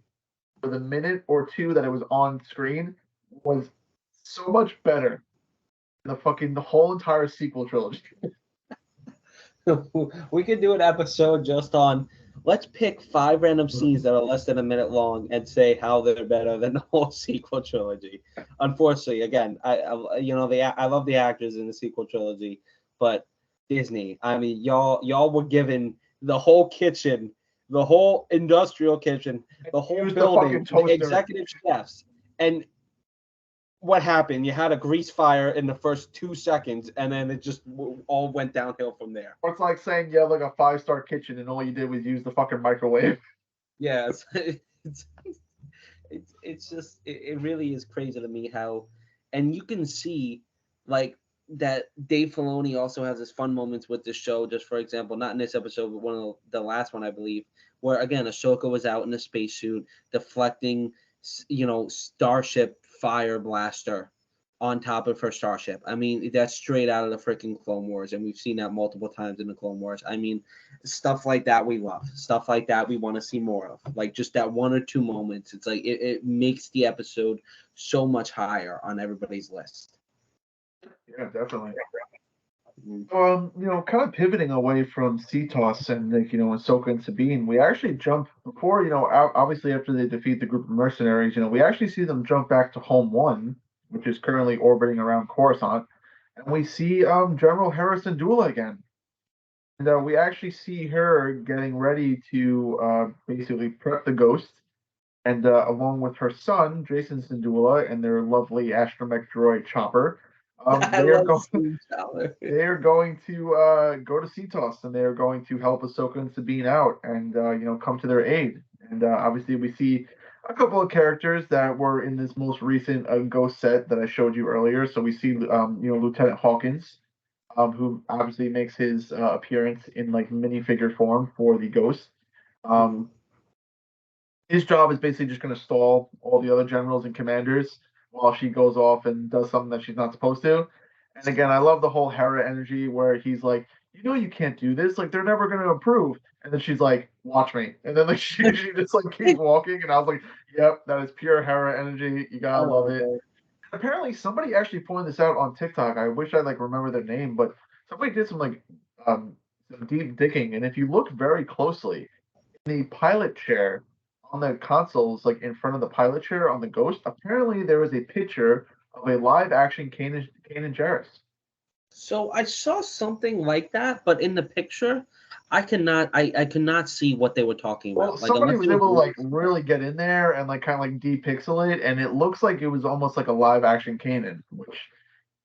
for the minute or two that it was on screen, was so much better than the whole entire sequel trilogy. We could do an episode just on, let's pick 5 random scenes that are less than a minute long and say how they're better than the whole sequel trilogy. Unfortunately, again, I love the actors in the sequel trilogy, but Disney, I mean, y'all were given the whole kitchen, the whole industrial kitchen, the whole Use the building, fucking the toaster. executive chefs, and what happened? You had a grease fire in the first 2 seconds, and then it just all went downhill from there. It's like saying you have like a 5-star kitchen and all you did was use the fucking microwave. Yeah, it's it's just it really is crazy to me how, and you can see like that Dave Filoni also has his fun moments with the show. Just for example, not in this episode, but one of the last one I believe, where again Ahsoka was out in a spacesuit deflecting, starship fire blaster on top of her starship. I mean, that's straight out of the freaking Clone Wars, and we've seen that multiple times in the Clone Wars. I mean, stuff like that we love. Stuff like that we want to see more of. Like just that 1 or 2 moments. It's like it makes the episode so much higher on everybody's list. Yeah, definitely. Mm-hmm. Kind of pivoting away from CTOS and like, Ahsoka and Sabine, we actually jump before, obviously after they defeat the group of mercenaries, we actually see them jump back to Home One, which is currently orbiting around Coruscant. and we see General Hera Syndulla again. And we actually see her getting ready to basically prep the ghost, and along with her son, Jason Syndulla, and their lovely astromech droid Chopper, I they are love going Steam Tower. they are going to go to Cetos, and they are going to help Ahsoka and Sabine out, and come to their aid. And obviously, we see a couple of characters that were in this most recent Ghost set that I showed you earlier. So we see Lieutenant Hawkins, who obviously makes his appearance in like minifigure form for the Ghost. Mhm. Um, his job is basically just going to stall all the other generals and commanders while she goes off and does something that she's not supposed to. And again, I love the whole Hera energy where he's like, you can't do this. Like, they're never going to improve. And then she's like, watch me. And then like she just like keeps walking. And I was like, yep, that is pure Hera energy. You I gotta love love it. that. Apparently, somebody actually pointed this out on TikTok. I wish I like remember their name, but somebody did um, some deep digging. And if you look very closely, the pilot chair on the consoles, like in front of the pilot chair on the Ghost, apparently there was a picture of a live action Kanan Jarrus. So I saw something like that, but in the picture, I could not see what they were talking Well, about. Like somebody unless was it was able to like really really get in there and like kind of like depixel it, and it looks like it was almost like a live action Kanan, which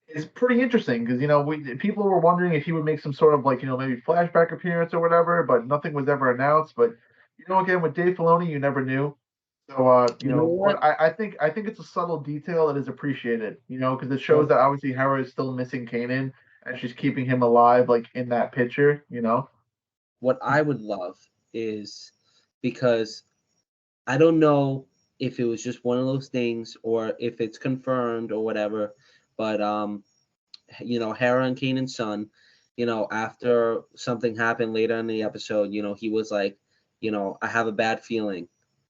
is pretty interesting because we people were wondering if he would make some sort of like maybe flashback appearance or whatever, but nothing was ever announced. But again with Dave Filoni, you never knew. So you know but what? I think it's a subtle detail that is appreciated, because it shows What that obviously Hera is still missing Kanan and she's keeping him alive like in that picture. what I would love is because I don't know if it was just one of those things or if it's confirmed or whatever, but Hera and Kanan's son, after something happened later in the episode, he was like, I have a bad feeling.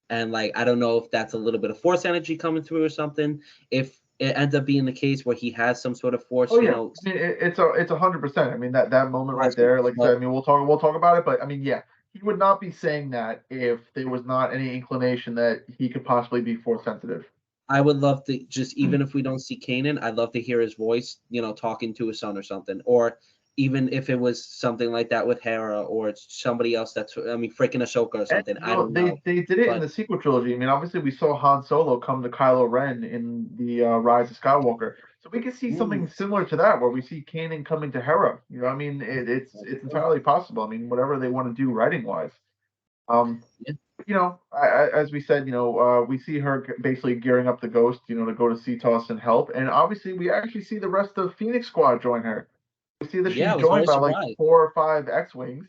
And like I don't know if that's a little bit of force energy coming through or something. If it ends up being the case where he has some sort of Oh force, yeah, I mean it's 100%. I mean that moment right awesome. there, like I said, But I mean we'll talk about it, but I mean yeah, he would not be saying that if there was not any inclination that he could possibly be force sensitive. I would love to just even if we don't see Kanan, I'd love to hear his voice, talking to his son or something. Or even if it was something like that with Hera or it's somebody else freaking Ahsoka or And something. I don't they know. they did it in But the sequel trilogy. I mean, obviously we saw Han Solo come to Kylo Ren in the Rise of Skywalker, so we could see mm, something similar to that, where we see Kanan coming to Hera. I mean, it's entirely possible. I mean, whatever they want to do writing wise. Um, yeah, as we said, we see her basically gearing up the Ghost, to go to Cetos and help, and obviously we actually see the rest of Phoenix Squad join her. We see that yeah, she's I was joined very by like surprised. 4 or 5 X-wings.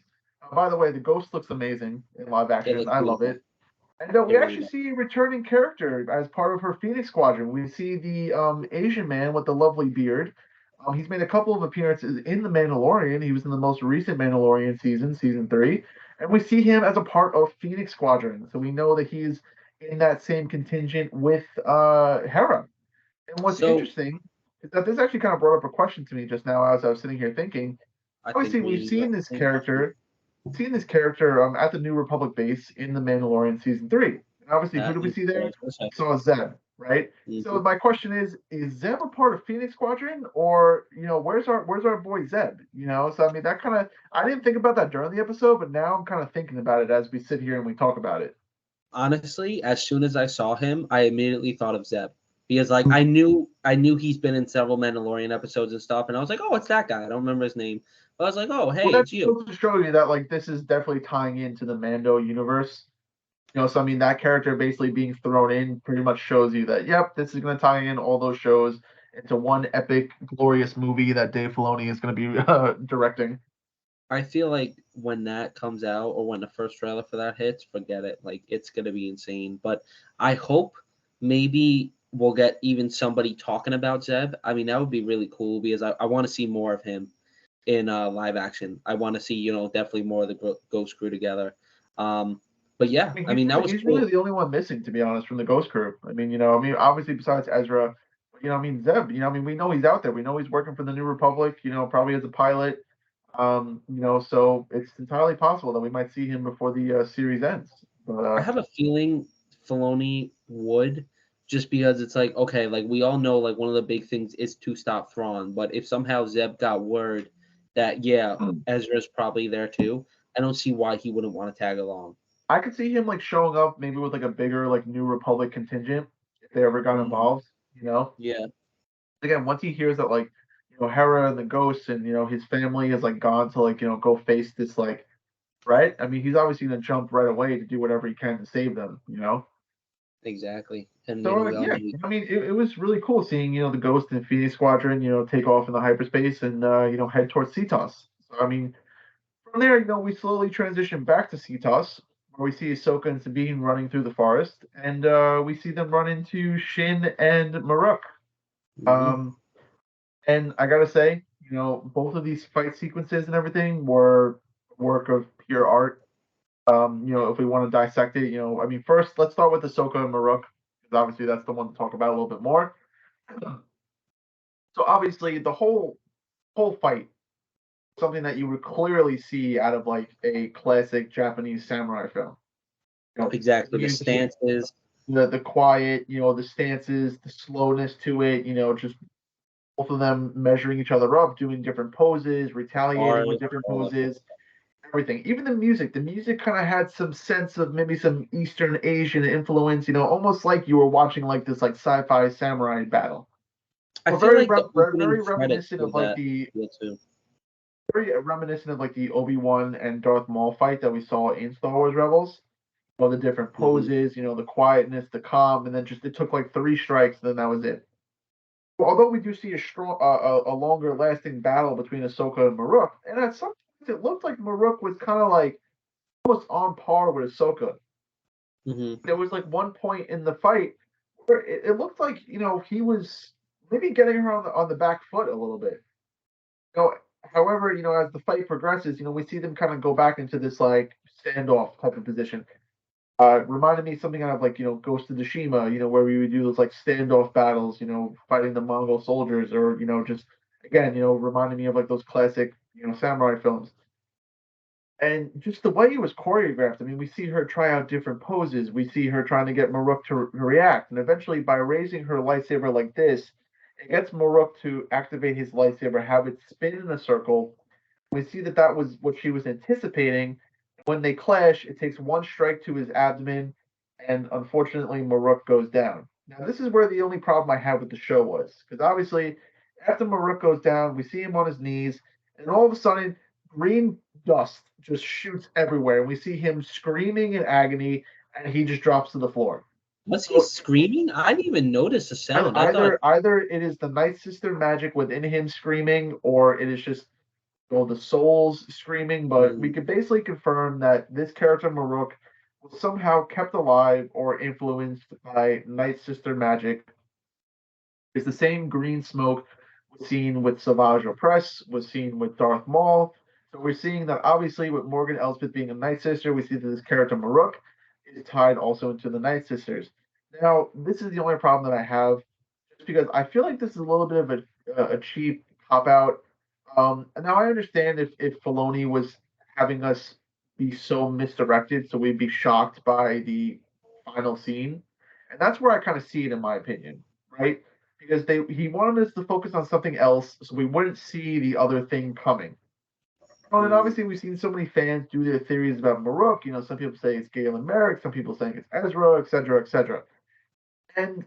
By the way, the Ghost looks amazing in live It action. looks I love beautiful. it. And It we really actually does. see a returning character as part of her Phoenix Squadron. We see the Asian man with the lovely beard. He's made a couple of appearances in The Mandalorian. He was in the most recent Mandalorian season, season 3. And we see him as a part of Phoenix Squadron. So we know that he's in that same contingent with Hera. And what's So interesting is that this actually kind of brought up a question to me just now as I was sitting here thinking. I think Obviously, we've we have seen the this same question. character at the New Republic base in The Mandalorian season 3. And obviously, who That do we is see what I there? was gonna We say. saw Zeb, right? So Mhm. my question is Zeb a part of Phoenix Squadron, or where's our boy Zeb? So I mean that kind of I didn't think about that during the episode, but now I'm kind of thinking about it as we sit here and we talk about it. Honestly, as soon as I saw him, I immediately thought of Zeb because like I knew he's been in several Mandalorian episodes and stuff, and I was like, oh, it's that guy. I don't remember his name, but I was like, oh, Well, hey, that it's you. goes to show you that like this is definitely tying into the Mando universe. So I mean, that character basically being thrown in pretty much shows you that, yep, this is going to tie in all those shows into one epic, glorious movie that Dave Filoni is going to be directing. I feel like when that comes out or when the first trailer for that hits, forget it. Like it's gonna be insane. But I hope maybe we'll get even somebody talking about Zeb. I mean, that would be really cool because I want to see more of him in live action. I want to see, definitely more of the Ghost Crew together. But I yeah, mean, I mean that was he's really cool. the only one missing, to be honest, from the Ghost Crew. I mean, obviously besides Ezra, I mean, Zeb. I mean, we know he's out there. We know he's working for the New Republic. Probably as a pilot. So it's entirely possible that we might see him before the series ends. But I have a feeling Filoni would. just because it's like, okay, like we all know like one of the big things is to stop Thrawn, but if somehow Zeb got word that yeah, Ezra's probably there too, I don't see why he wouldn't want to tag along. I could see him like showing up maybe with like a bigger like New Republic contingent if they ever got Mm, involved. You know, yeah, again, once he hears that like Hera and the ghosts and his family is like gone to like go face this like threat. I mean, he's obviously gonna jump right away to do whatever he can to save them. exactly. And So we all yeah, know. I mean, it was really cool seeing the Ghost and Phoenix Squadron take off in the hyperspace and head towards Cetos. So I mean, from there, we slowly transition back to Cetos, where we see Ahsoka and Sabine running through the forest, and we see them run into Shin and Maruk. Mhm. Um, and I gotta say, both of these fight sequences and everything were work of pure art. If we want to dissect it, I mean, first let's start with Ahsoka and Maruk, because obviously that's the one to talk about a little bit more. So obviously the whole fight, something that you would clearly see out of like a classic Japanese samurai film. Exactly. The Music, stances the quiet, the stances, the slowness to it, just both of them measuring each other up, doing different poses, are retaliating with different all of poses, everything. Even the music kind of had some sense of maybe some Eastern Asian influence, almost like you were watching like this like sci-fi samurai battle. I Well, feel like the opening very credits reminiscent for of like that the feel too. very reminiscent of like the Obi-Wan and Darth Maul fight that we saw in Star Wars Rebels. All the different Mhm. poses, the quietness, the calm, and then just it took like three strikes, and then that was it. Although we do see a longer lasting battle between Ahsoka and Maruk, and at some point it looked like Maruk was kind of like almost on par with Ahsoka. Mhm. There was like one point in the fight where it looked like he was maybe getting her on the back foot a little bit. You know, However, as the fight progresses, we see them kind of go back into this like standoff type of position. Reminded me something out of like Ghost of Tsushima, where we would do those like standoff battles, fighting the Mongol soldiers, or just again, reminding me of like those classic samurai films. And just the way it was choreographed, I mean, we see her try out different poses. We see her trying to get Maruk to react, and eventually, by raising her lightsaber like this, it gets Maruk to activate his lightsaber, have it spin in a circle. We see that that was what she was anticipating. When they clash, it takes one strike to his abdomen, and unfortunately, Maruk goes down. Now, this is where the only problem I had with the show was, because obviously, after Maruk goes down, we see him on his knees, and all of a sudden, green dust just shoots everywhere. And we see him screaming in agony, and he just drops to the floor. Was he So screaming? I didn't even notice the sound. I thought, either it is the Night Sister magic within him screaming, or it is just the souls screaming. But we mm, could basically confirm that this character Maruk was somehow kept alive or influenced by Night Sister magic. It's the same green smoke was seen with Savage Opress, was seen with Darth Maul. So we're seeing that obviously with Morgan Elsbeth being a Night Sister, we see that this character Maruk is tied also into the Night Sisters. Now, this is the only problem that I have, just because I feel like this is a little bit of a cheap cop out. And now I understand if Filoni was having us be so misdirected, so we'd be shocked by the final scene, and that's where I kind of see it in my opinion, right? Because he wanted us to focus on something else, so we wouldn't see the other thing coming. Well, and mm, obviously we've seen so many fans do their theories about Maruk. Some people say it's Galen Merrick, some people saying it's Ezra, etc., etc. And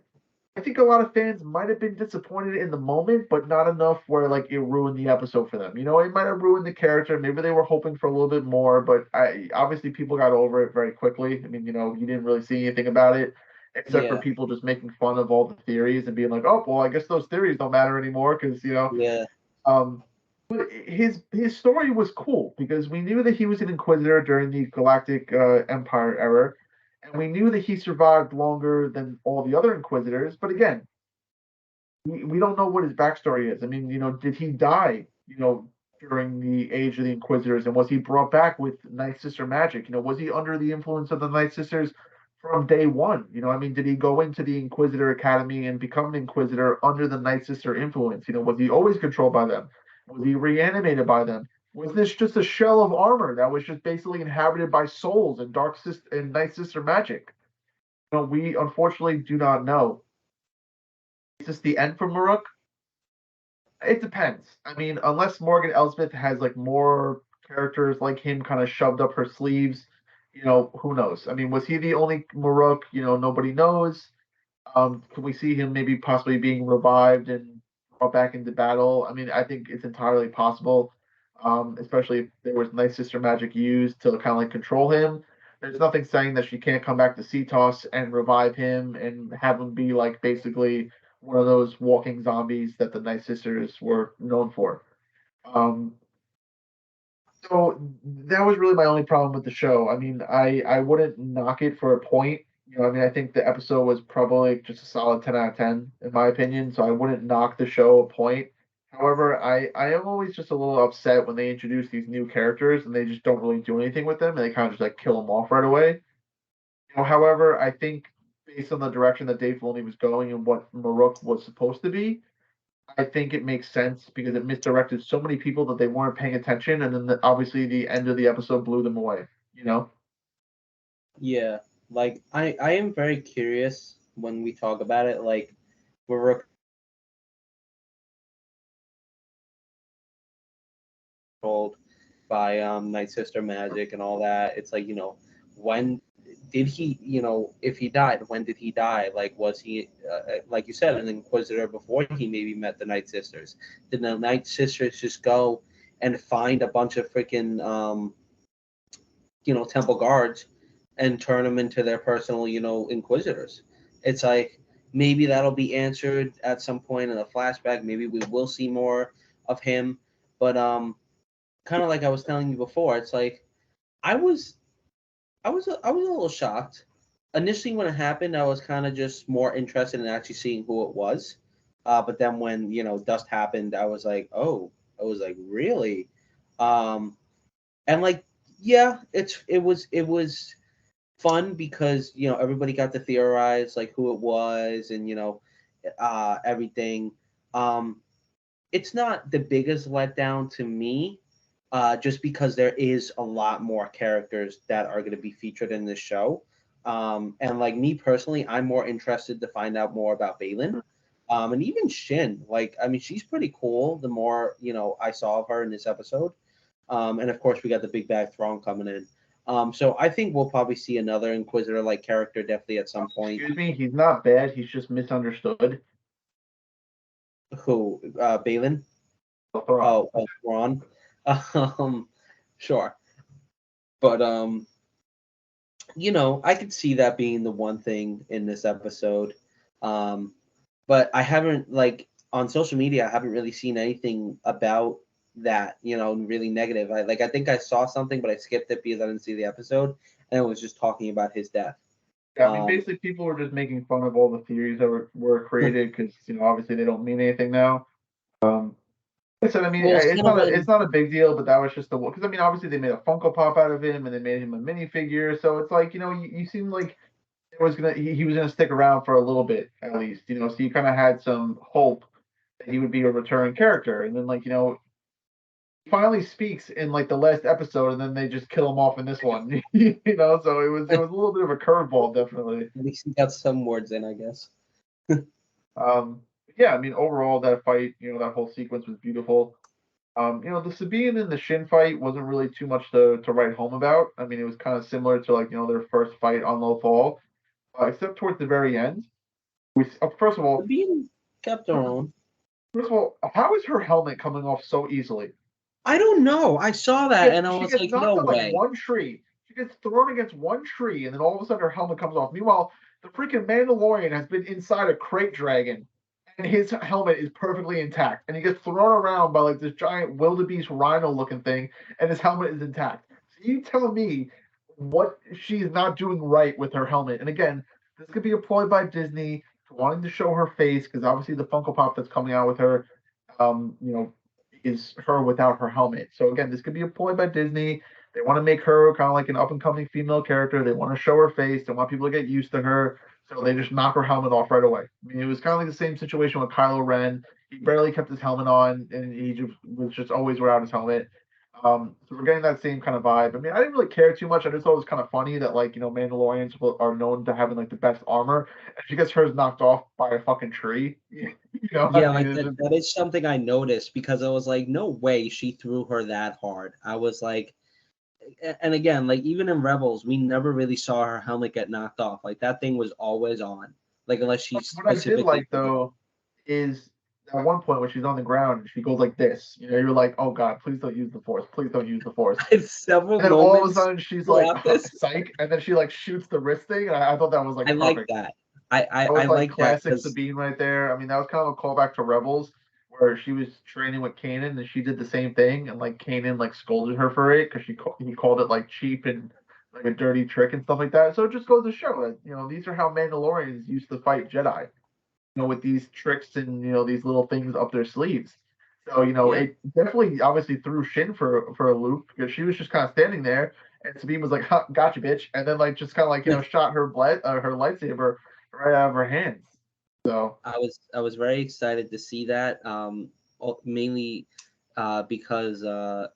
I think a lot of fans might have been disappointed in the moment, but not enough where like it ruined the episode for them. It might have ruined the character. Maybe they were hoping for a little bit more, but I obviously people got over it very quickly. I mean, you didn't really see anything about it except for yeah, people just making fun of all the theories and being like, "Oh, well, I guess those theories don't matter anymore," because yeah, um, but his story was cool because we knew that he was an Inquisitor during the Galactic Empire era, and we knew that he survived longer than all the other Inquisitors. But again, we don't know what his backstory is. I mean, did he die, during the age of the Inquisitors, and was he brought back with Night Sister magic? Was he under the influence of the Night Sisters from day one? I mean, did he go into the Inquisitor Academy and become an Inquisitor under the Night Sister influence? Was he always controlled by them? Was he reanimated by them? Was this just a shell of armor that was just basically inhabited by souls and Night Sister magic? We unfortunately do not know. Is this the end for Maruk? It depends. I mean, unless Morgan Elsbeth has like more characters like him kind of shoved up her sleeves, who knows? I mean, was he the only Maruk? Nobody knows. Can we see him maybe possibly being revived and brought back into battle? I mean, I think it's entirely possible, especially if there was Night Sister magic used to kind of like control him. There's nothing saying that she can't come back to Cetos and revive him and have him be like basically one of those walking zombies that the Night Sisters were known for. Um, so that was really my only problem with the show. I mean, I wouldn't knock it for a point. I mean, I think the episode was probably just a solid 10 out of 10 in my opinion. So I wouldn't knock the show a point. However, I am always just a little upset when they introduce these new characters and they just don't really do anything with them and they kind of just like kill them off right away. However, I think based on the direction that Dave Filoni was going and what Maruk was supposed to be, I think it makes sense because it misdirected so many people that they weren't paying attention, and then obviously the end of the episode blew them away. You know? Yeah, like I am very curious when we talk about it. Like we're controlled by Night Sister magic and all that. It's like when did he if he died, when did he die? Like was he like you said an Inquisitor before he maybe met the Night Sisters? Did the Night Sisters just go and find a bunch of freaking temple guards and turn them into their personal inquisitors? It's like maybe that'll be answered at some point in a flashback. Maybe we will see more of him, but kind of like I was telling you before, it's like I was I was a little shocked initially when it happened. I was kind of just more interested in actually seeing who it was, but then when dust happened, I was like, oh, I was like, really, and like, yeah, it was fun because everybody got to theorize like who it was and everything. Um, it's not the biggest letdown to me, just because there is a lot more characters that are going to be featured in this show. And like me personally, I'm more interested to find out more about Balin. And even Shin, like I mean, she's pretty cool. The more I saw of her in this episode, and of course we got the Big Bad Throng coming in. So I think we'll probably see another Inquisitor like character definitely at some point. Excuse me, he's not bad. He's just misunderstood. Who Balin? Thrawn. Oh, Ron. Um, sure, but I could see that being the one thing in this episode. Um, but I haven't like on social media. I haven't really seen anything about that. Really negative. I think I saw something, but I skipped it because I didn't see the episode, and it was just talking about his death. Yeah, I mean, basically, people were just making fun of all the theories that were created because obviously they don't mean anything now. Um, I said, I mean, Well, it's it's kind of not a when it's not a big deal, but that was just the because I mean, obviously they made a Funko Pop out of him and they made him a minifigure, so it's like you seem like he was gonna stick around for a little bit at least, so you kind of had some hope that he would be a return character, and then like he finally speaks in like the last episode, and then they just kill him off in this one, so it was a little bit of a curveball, definitely. at least he got some words in, I guess. Um, yeah, I mean overall that fight, that whole sequence was beautiful. The Sabine and the Shin fight wasn't really too much to write home about. I mean, it was kind of similar to like their first fight on Lothal, except towards the very end. First of all, Being kept her own. how is her helmet coming off so easily? I don't know. I saw She that gets and I she was gets like, no knocked on like way. one tree. She gets thrown against one tree, and then all of a sudden her helmet comes off. Meanwhile, the freaking Mandalorian has been inside a crate dragon, and his helmet is perfectly intact. And he gets thrown around by like this giant wildebeest rhino looking thing, and his helmet is intact. So you tell me what she's not doing right with her helmet. And again, this could be a ploy by Disney wanting to show her face because obviously the Funko Pop that's coming out with her, um, you know, is her without her helmet. So again, this could be a ploy by Disney. They want to make her kind of like an up and coming female character. They want to show her face. They want people to get used to her. So they just knock her helmet off right away. I mean, it was kind of like the same situation with Kylo Ren. He barely kept his helmet on, and he was just always without his helmet. So we're getting that same kind of vibe. I mean, I didn't really care too much. I just thought it was kind of funny that like Mandalorians are known to having like the best armor, and she gets hers knocked off by a fucking tree. I Yeah, mean, like it's that just, that is something I noticed because I was like, no way she threw her that hard. I was like, and again, like even in Rebels, we never really saw her helmet get knocked off. Like that thing was always on. Like unless she what I did specifically like though is at one point when she's on the ground and she goes like this. You're like, oh god, please don't use the force. Please don't use the force. several And then all of a moments sudden she's like, throughout this. psych, and then she like shoots the wrist thing. And I thought that was I like like perfect. that. I I, That I was like like that classic because Sabine right there. I mean, that was kind of a callback to Rebels, where she was training with Kanan and she did the same thing, and like Kanan like scolded her for it because he called it like cheap and like a dirty trick and stuff like that. So it just goes to show that these are how Mandalorians used to fight Jedi, with these tricks and these little things up their sleeves. So yeah. it definitely obviously threw Shin for a loop because she was just kind of standing there, and Sabine was like, huh, "Gotcha, bitch," and then like just kind of like shot her lightsaber right out of her hands. So I was very excited to see that. Mainly because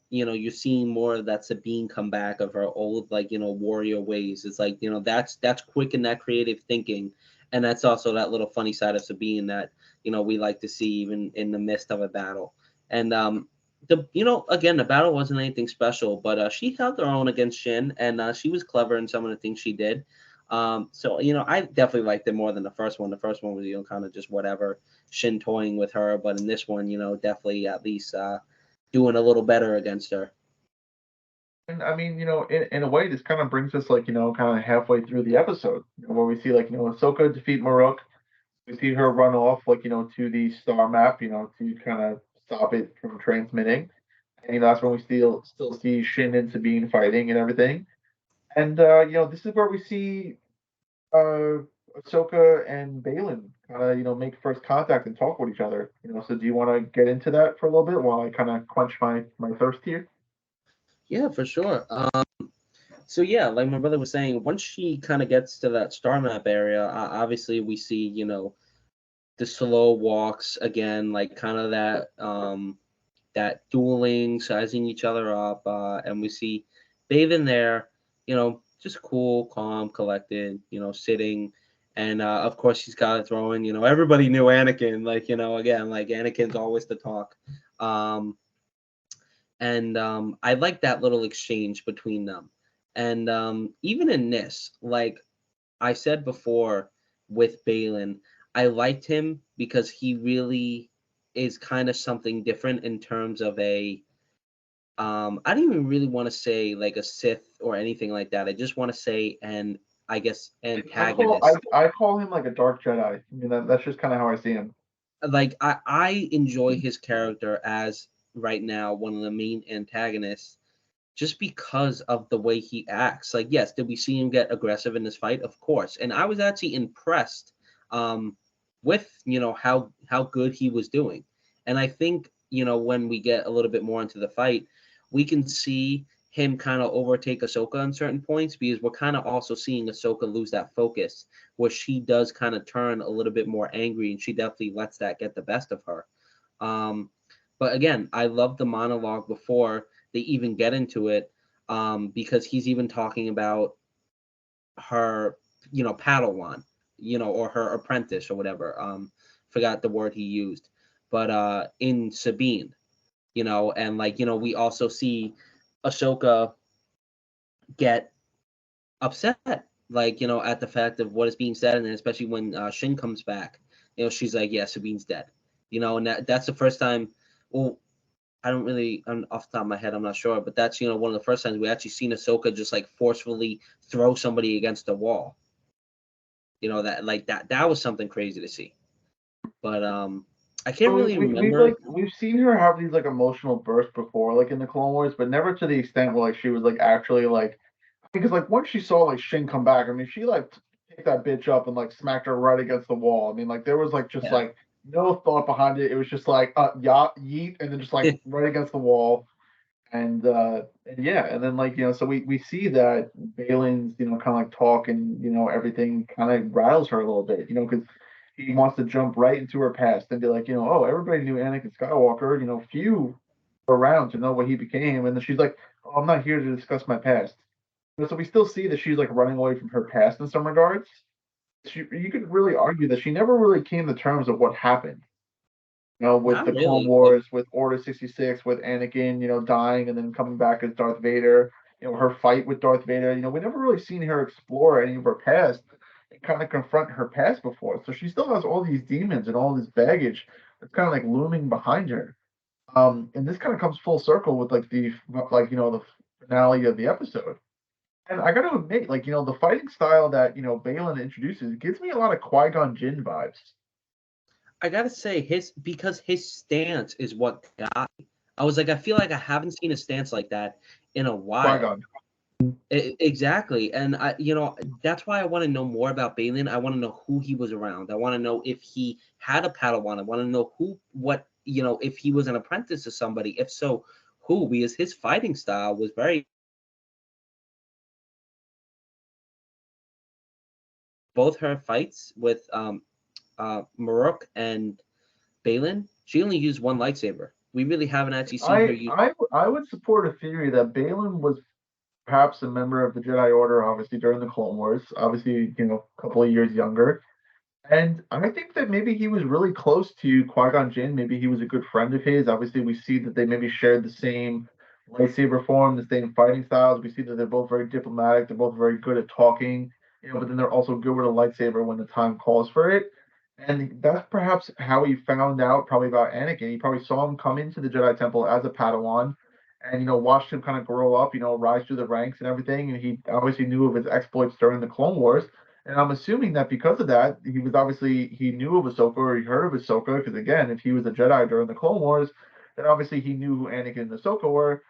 you're seeing more of that Sabine come back of her old like warrior ways. It's like that's quick in that creative thinking, and that's also that little funny side of Sabine that we like to see even in the midst of a battle. And the again the battle wasn't anything special, but she held her own against Shin, and she was clever in some of the things she did. So I definitely liked it more than the first one. The first one was kind of just whatever, Shin toying with her, but in this one, definitely at least doing a little better against her. and I mean, in a way, this kind of brings us like kind of halfway through the episode, where we see like Ahsoka defeat Maruk. We see her run off like to the star map, to kind of stop it from transmitting. And that's when we still see Shin and Sabine fighting and everything. And this is where we see uh Ahsoka and Balin kind of make first contact and talk with each other. So do you want to get into that for a little bit while I kind of quench my thirst here? Yeah, for sure. So yeah, like my brother was saying, once she kind of gets to that star map area, obviously we see the slow walks again, like kind of that dueling, sizing each other up, and we see Baven there, just cool, calm, collected, sitting, and of course she's got it throwing. Everybody knew Anakin, like again, like Anakin's always the talk, um, and I like that little exchange between them, and even in this, like I said before with Balin, I liked him because he really is kind of something different in terms of a I don't even really want to say like a Sith or anything like that. I just want to say an I guess I call I, antagonist. I call him like a dark Jedi. I mean that's just kind of how I see him. Like I enjoy his character as right now one of the main antagonists just because of the way he acts. Like, yes, did we see him get aggressive in this fight? Of course. And I was actually impressed um, with how good he was doing. And I think when we get a little bit more into the fight, we can see him kind of overtake Ahsoka on certain points because we're kind of also seeing Ahsoka lose that focus where she does kind of turn a little bit more angry and she definitely lets that get the best of her. Um, but again, I love the monologue before they even get into it because he's even talking about her, Padawan, or her apprentice or whatever. Forgot the word he used, but in Sabine, and like we also see Ahsoka get upset, like at the fact of what is being said, and then especially when Shin comes back, she's like, "Yeah, Sabine's dead," and that's the first time. Well, I don't really, I'm off the top of my head, I'm not sure, but that's one of the first times we actually seen Ahsoka just like forcefully throw somebody against the wall. That like that was something crazy to see. But I can't So really remember. we've seen her have these like emotional bursts before, like in the Clone Wars, but never to the extent where like she was like actually like because like once she saw like Shin come back, I mean she like picked that bitch up and like smacked her right against the wall. I mean like there was like just Yeah, like no thought behind it. It was just like yeah yeet and then just like right against the wall. And yeah, and then like so we see that Balin's kind of like talk and everything kind of rattles her a little bit, because he wants to jump right into her past and be like, oh, everybody knew Anakin Skywalker, few around to know what he became, and then she's like, "Oh, I'm not here to discuss my past." So we still see that she's like running away from her past in some regards. You could really argue that she never really came to terms of what happened. With Not the Clone really. Like, Wars, with Order 66, with Anakin, dying and then coming back as Darth Vader. Her fight with Darth Vader. We never really seen her explore any of her past and kind of confront her past before. So she still has all these demons and all this baggage that's kind of like looming behind her. And this kind of comes full circle with the finale of the episode. And I got to admit, the fighting style that Balin introduces gives me a lot of Qui Gon Jinn vibes. I gotta say, because his stance is what got me. I was like, I feel like I haven't seen a stance like that in a Qui while. Gon. Exactly, and that's why I want to know more about Balin. I want to know who he was around. I want to know if he had a Padawan. I want to know if he was an apprentice to somebody. If so, who? Because his fighting style was very. Both her fights with Maruk and Balin, she only used one lightsaber. We really haven't actually seen her I use. I I would support a theory that Balin was perhaps a member of the Jedi Order, obviously during the Clone Wars. Obviously, a couple of years younger. And I think that maybe he was really close to Qui-Gon Jinn. Maybe he was a good friend of his. Obviously, we see that they maybe shared the same lightsaber form, the same fighting styles. We see that they're both very diplomatic. They're both very good at talking, but then they're also good with a lightsaber when the time calls for it. And that's perhaps how he found out probably about Anakin. He probably saw him come into the Jedi Temple as a Padawan and, watched him kind of grow up, rise through the ranks and everything. And he obviously knew of his exploits during the Clone Wars. And I'm assuming that because of that, he knew of Ahsoka or he heard of Ahsoka. Because again, if he was a Jedi during the Clone Wars, then obviously he knew who Anakin and Ahsoka were.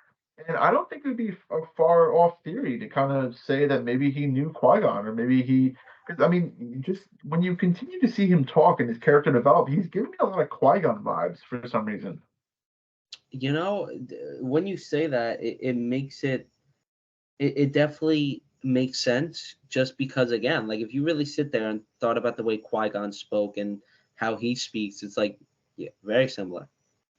And I don't think it would be a far off theory to kind of say that maybe he knew Qui Gon or maybe he. Because I mean, just when you continue to see him talk and his character develop, he's giving me a lot of Qui Gon vibes for some reason. When you say that, it makes it definitely makes sense just because again, like if you really sit there and thought about the way Qui-Gon spoke and how he speaks, it's like yeah, very similar.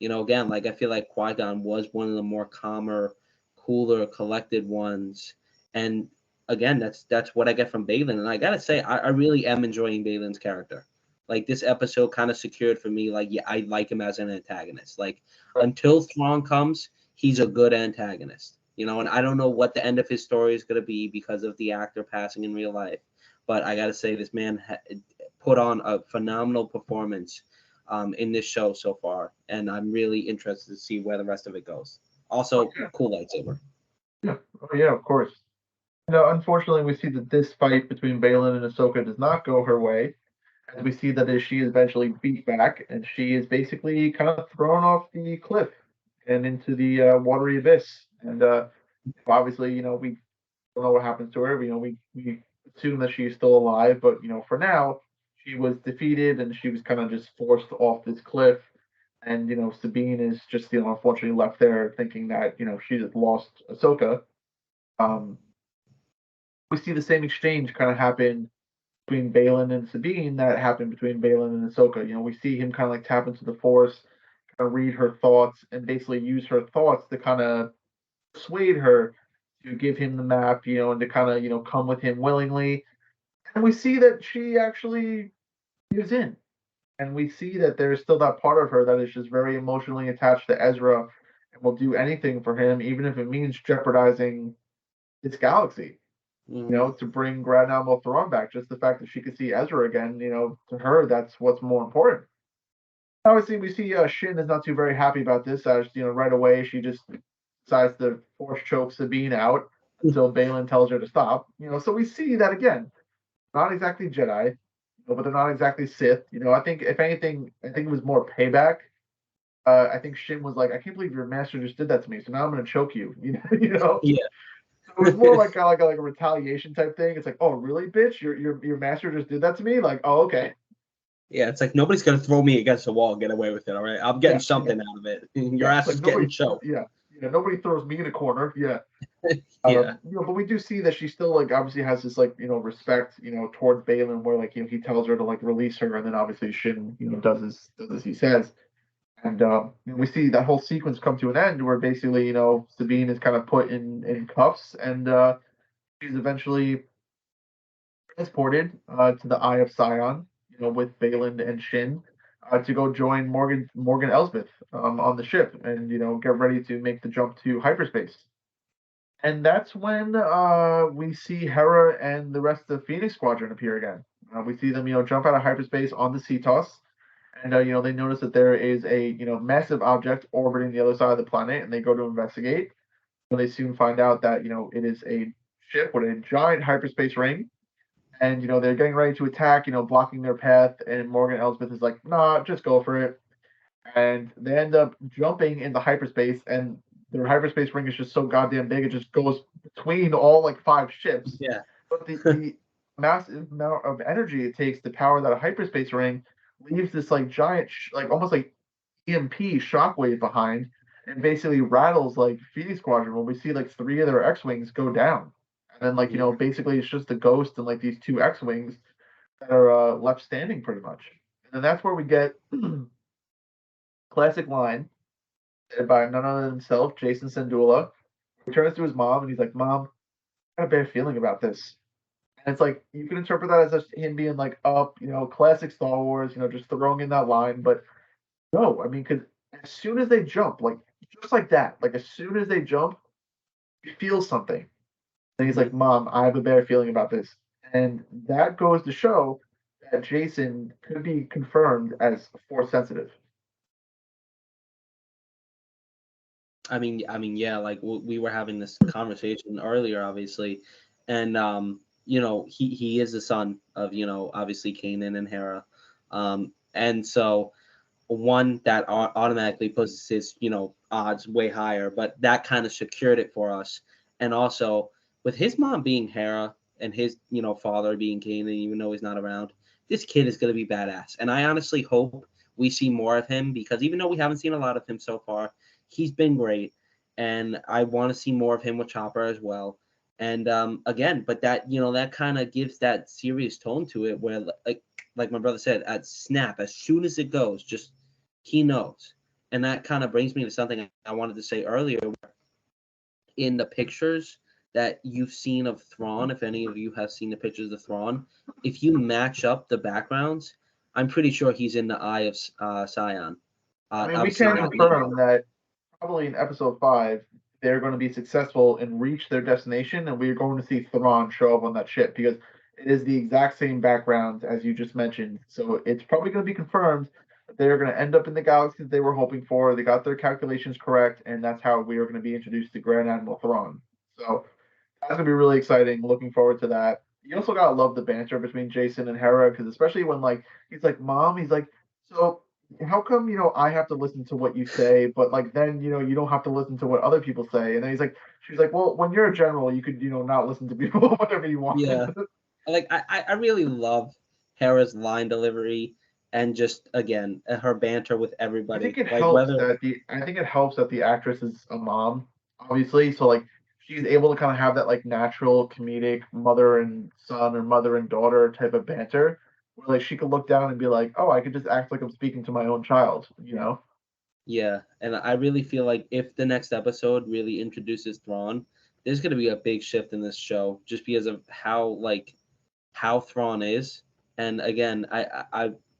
Again, like I feel like Qui-Gon was one of the more calmer, cooler, collected ones. And again, that's what I get from Balin. And I gotta say, I really am enjoying Balin's character. Like this episode kind of secured for me, like yeah, I like him as an antagonist. Like until Thrawn comes, he's a good antagonist. And I don't know what the end of his story is going to be because of the actor passing in real life. But I got to say, this man put on a phenomenal performance in this show so far. And I'm really interested to see where the rest of it goes. Also, cool lightsaber. Yeah, oh, yeah, of course. Unfortunately, we see that this fight between Balin and Ahsoka does not go her way. As we see that as she is eventually beat back, and she is basically kind of thrown off the cliff and into the watery abyss. And obviously, we don't know what happens to her. We assume that she's still alive, but for now, she was defeated and she was kind of just forced off this cliff. And Sabine is just unfortunately left there, thinking that she just lost Ahsoka. Um, we see the same exchange kind of happen between Balin and Sabine that happened between Balin and Ahsoka. We see him kind of like tap into the Force, kind of read her thoughts, and basically use her thoughts to kind of persuade her to give him the map, and to kind of come with him willingly. And we see that she actually gives in, and we see that there's still that part of her that is just very emotionally attached to Ezra and will do anything for him, even if it means jeopardizing this galaxy. Mm-hmm. To bring Grand Admiral Thrawn back. Just the fact that she could see Ezra again, to her, that's what's more important. Obviously, we see Shin is not too very happy about this. As right away, she just decides to force choke Sabine out until Balin tells her to stop. So we see that again. Not exactly Jedi, but they're not exactly Sith. I think if anything, I think it was more payback. I think Shin was like, "I can't believe your master just did that to me. So now I'm going to choke you." You know. Yeah. It was more like kind of like a retaliation type thing. It's like, oh, really, bitch? Your master just did that to me? Like, oh, okay. Yeah, it's like nobody's gonna throw me against the wall and get away with it. All right, I'm getting Yeah, something out of it. Your yeah. ass Like is getting nobody, choked. yeah, nobody throws me in a corner. Yeah. Yeah. But we do see that she still like obviously has this like respect towards Balin, where like he tells her to like release her, and then obviously Shin does as he says. And we see that whole sequence come to an end where basically, Sabine is kind of put in cuffs, and she's eventually transported to the Eye of Sion, with Balin and Shin, to go join Morgan Elsbeth on the ship, and get ready to make the jump to hyperspace. And that's when we see Hera and the rest of the Phoenix Squadron appear again. We see them, jump out of hyperspace on the Cetos, and they notice that there is a massive object orbiting the other side of the planet, and they go to investigate. But they soon find out that it is a ship with a giant hyperspace ring, and they're getting ready to attack, blocking their path. And Morgan Elsbeth is like, "Nah, just go for it." And they end up jumping into hyperspace, and their hyperspace ring is just so goddamn big, it just goes between all like five ships. Yeah. But the massive amount of energy it takes to power that hyperspace ring leaves this like giant, like almost like EMP shockwave behind, and basically rattles like Phoenix Squadron when we see like three of their X-wings go down. And then like Yeah. basically it's just the ghost and like these two X-wings that are left standing pretty much. And then that's where we get classic line said by none other than himself, Jason Sandula. He turns to his mom and he's like, "Mom, I got a bad feeling about this." And it's like you can interpret that as just him being like up, classic Star Wars, just throwing in that line. But no, I mean, because as soon as they jump, like just like that, like as soon as they jump, he feels something. And he's like, Mhm. "Mom, I have a bad feeling about this." And that goes to show that Jason could be confirmed as force sensitive. Yeah, like we were having this conversation earlier, obviously, and he is the son of obviously Kanan and Hera, and so one that automatically puts his odds way higher, but that kind of secured it for us, and also with his mom being Hera and his father being Kanan, even though he's not around, this kid is gonna be badass, and I honestly hope we see more of him because even though we haven't seen a lot of him so far, he's been great, and I want to see more of him with Chopper as well. And again, but that kind of gives that serious tone to it, where like my brother said, at snap, as soon as it goes, just he knows. And that kind of brings me to something I wanted to say earlier. In the pictures that you've seen of Thrawn, if any of you have seen the pictures of Thrawn, if you match up the backgrounds, I'm pretty sure he's in the Eye of Sion. I mean, we Obviously, can not the. confirm that probably in episode 5, they're going to be successful and reach their destination, and we're going to see Thrawn show up on that ship because it is the exact same background as you just mentioned. So it's probably going to be confirmed that they're going to end up in the galaxy that they were hoping for. They got their calculations correct, and that's how we are going to be introduced to Grand Admiral Thrawn. So that's gonna be really exciting. Looking forward to that. You also gotta love the banter between Jason and Hera because especially when like he's like, "Mom," he's like, "So how come I have to listen to what you say, but like then you don't have to listen to what other people say?" And then she's like, "Well, when you're a general, you could not listen to people whatever you want." Yeah, like I really love Hera's line delivery and just again her banter with everybody. Like whether I think it helps that the actress is a mom, obviously. So like she's able to kind of have that like natural comedic mother and son or mother and daughter type of banter, where like she could look down and be like, "Oh, I could just act like I'm speaking to my own child." yeah, and I really feel like if the next episode really introduces Thrawn, there's gonna be a big shift in this show just because of how Thrawn is. And again,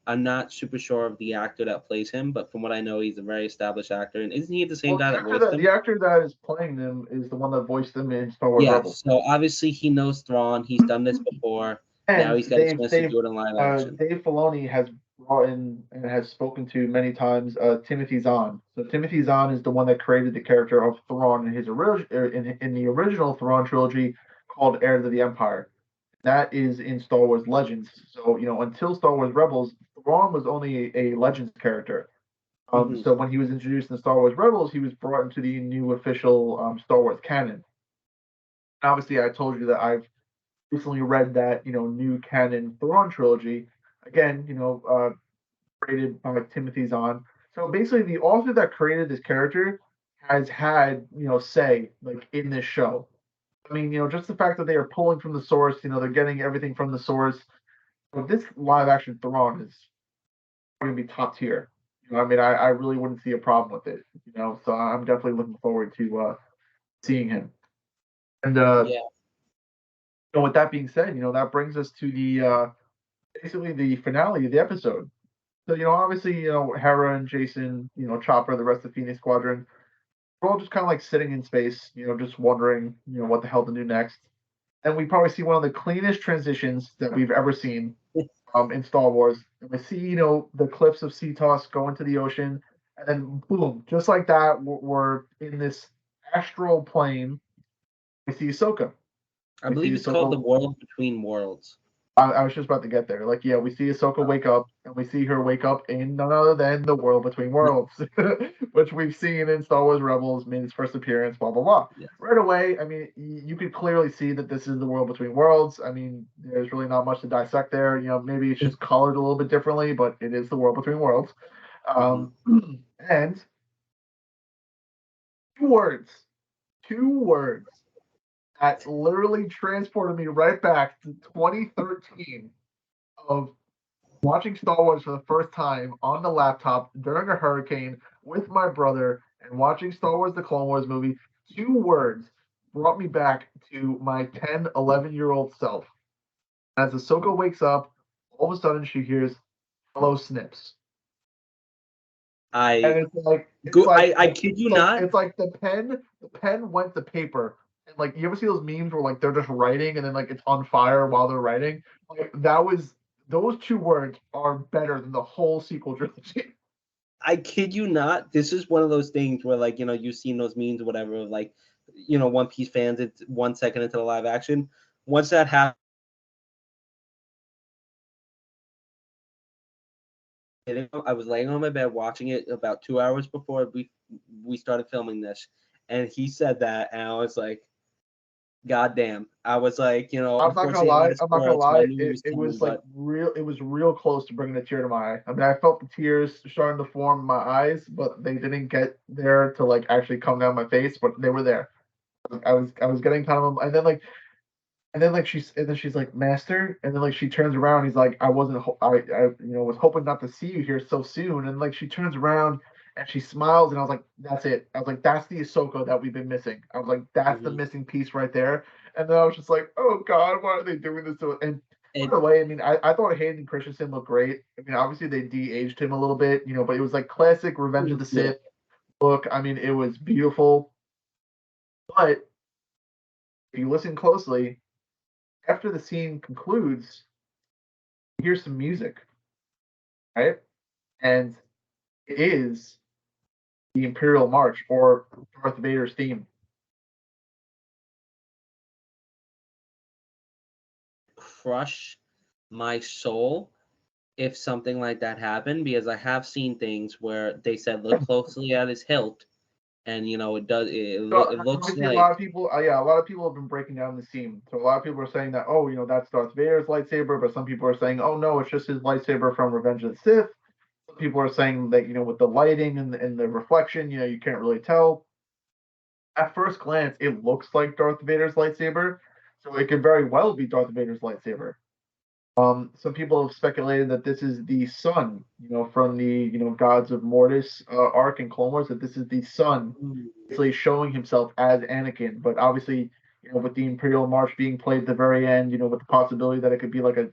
I'm not super sure of the actor that plays him, but from what I know, he's a very established actor. And isn't he the same Well, guy that voiced the him? actor that is playing them is the one that voiced them in Star Wars Yeah. Rebels. So obviously he knows Thrawn. He's done this before. Now And he's got a chance to do it in live action. Dave Filoni has brought in and has spoken to many times Timothy Zahn. So Timothy Zahn is the one that created the character of Thrawn in his original in the original Thrawn trilogy called Heir to the Empire. That is in Star Wars Legends. So until Star Wars Rebels, Thrawn was only a Legends character. Hmm. So when he was introduced in Star Wars Rebels, he was brought into the new official Star Wars canon. Obviously, I told you that I've recently read that new canon Thrawn trilogy again. Created by Timothy Zahn. So basically, the author that created this character has had say like in this show. I mean, just the fact that they are pulling from the source, they're getting everything from the source. But this live action Thrawn is going to be top tier. I mean, I really wouldn't see a problem with it. So I'm definitely looking forward to seeing him. And Yeah, with that being said, that brings us to the basically the finale of the episode. So obviously, Hera and Jason, Chopper, the rest of the Phoenix Squadron, we're all just kind of like sitting in space, just wondering, what the hell to do next. And we probably see one of the cleanest transitions that we've ever seen in Star Wars. And we see, the cliffs of Cetos go into the ocean, and then boom, just like that, we're in this astral plane. We see Ahsoka. I We see believe it's called the Ahsoka. World Between Worlds. I was just about to get there. Like, yeah, we see Ahsoka wake up, and we see her wake up in none other than the world between worlds, which we've seen in Star Wars Rebels, made its first appearance, blah, blah, blah. Yes. Right away, I mean, you could clearly see that this is the world between worlds. I mean, there's really not much to dissect there. Maybe it's just colored a little bit differently, but it is the world between worlds. Mm-hmm. Um, and two words, two words that literally transported me right back to 2013 of watching Star Wars for the first time on the laptop during a hurricane with my brother and watching Star Wars The Clone Wars movie, two words brought me back to my 10, 11-year-old self. As Ahsoka wakes up, all of a sudden she hears, "Hello, Snips." And I it's like I kid you not. it's like the pen went to paper. And like you ever see those memes where like they're just writing and then like it's on fire while they're writing? Like that was those two words are better than the whole sequel trilogy. I kid you not. This is one of those things where, like, you've seen those memes or whatever, like, One Piece fans, it's 1 second into the live action. Once that happened, I was laying on my bed watching it about 2 hours before we started filming this, and he said that, and I was like, God damn. I was like, I'm not gonna unfortunately, I lie. had a I'm not gonna squirrel, so I lie. knew it It, was it coming, was like but real. It was real close to bringing a tear to my eye. I mean, I felt the tears starting to form in my eyes, but they didn't get there to like actually come down my face. But they were there. I was getting kind of, and then she's like, "Master," and then like she turns around. He's like, "I wasn't. I was hoping not to see you here so soon." And like she turns around and she smiles, and I was like, "That's it." I was like, "That's the Ahsoka that we've been missing." I was like, "That's the mhm. missing piece right there." And then I was just like, "Oh God, why are they doing this to it?" And by it, the way, I mean, I thought Hayden Christensen looked great. I mean, obviously they de-aged him a little bit, but it was like classic it Revenge of was the Sith beautiful. look. I mean, it was beautiful. But if you listen closely, after the scene concludes, you hear some music, right? And it is the Imperial March or Darth Vader's theme. Crush my soul if something like that happened, because I have seen things where they said look closely at his hilt, and it does So it looks obviously, a lot like of people, yeah, a lot of people have been breaking down the scene. So a lot of people are saying that, oh, that's Darth Vader's lightsaber, but some people are saying, oh no, it's just his lightsaber from Revenge of the Sith. Some people are saying that, with the lighting and the reflection, you can't really tell. At first glance, it looks like Darth Vader's lightsaber, so it could very well be Darth Vader's lightsaber. Some people have speculated that this is the son, from the Gods of Mortis arc in Clone Wars, that this is the son mm, basically showing himself as Anakin. But obviously, with the Imperial March being played at the very end, with the possibility that it could be like a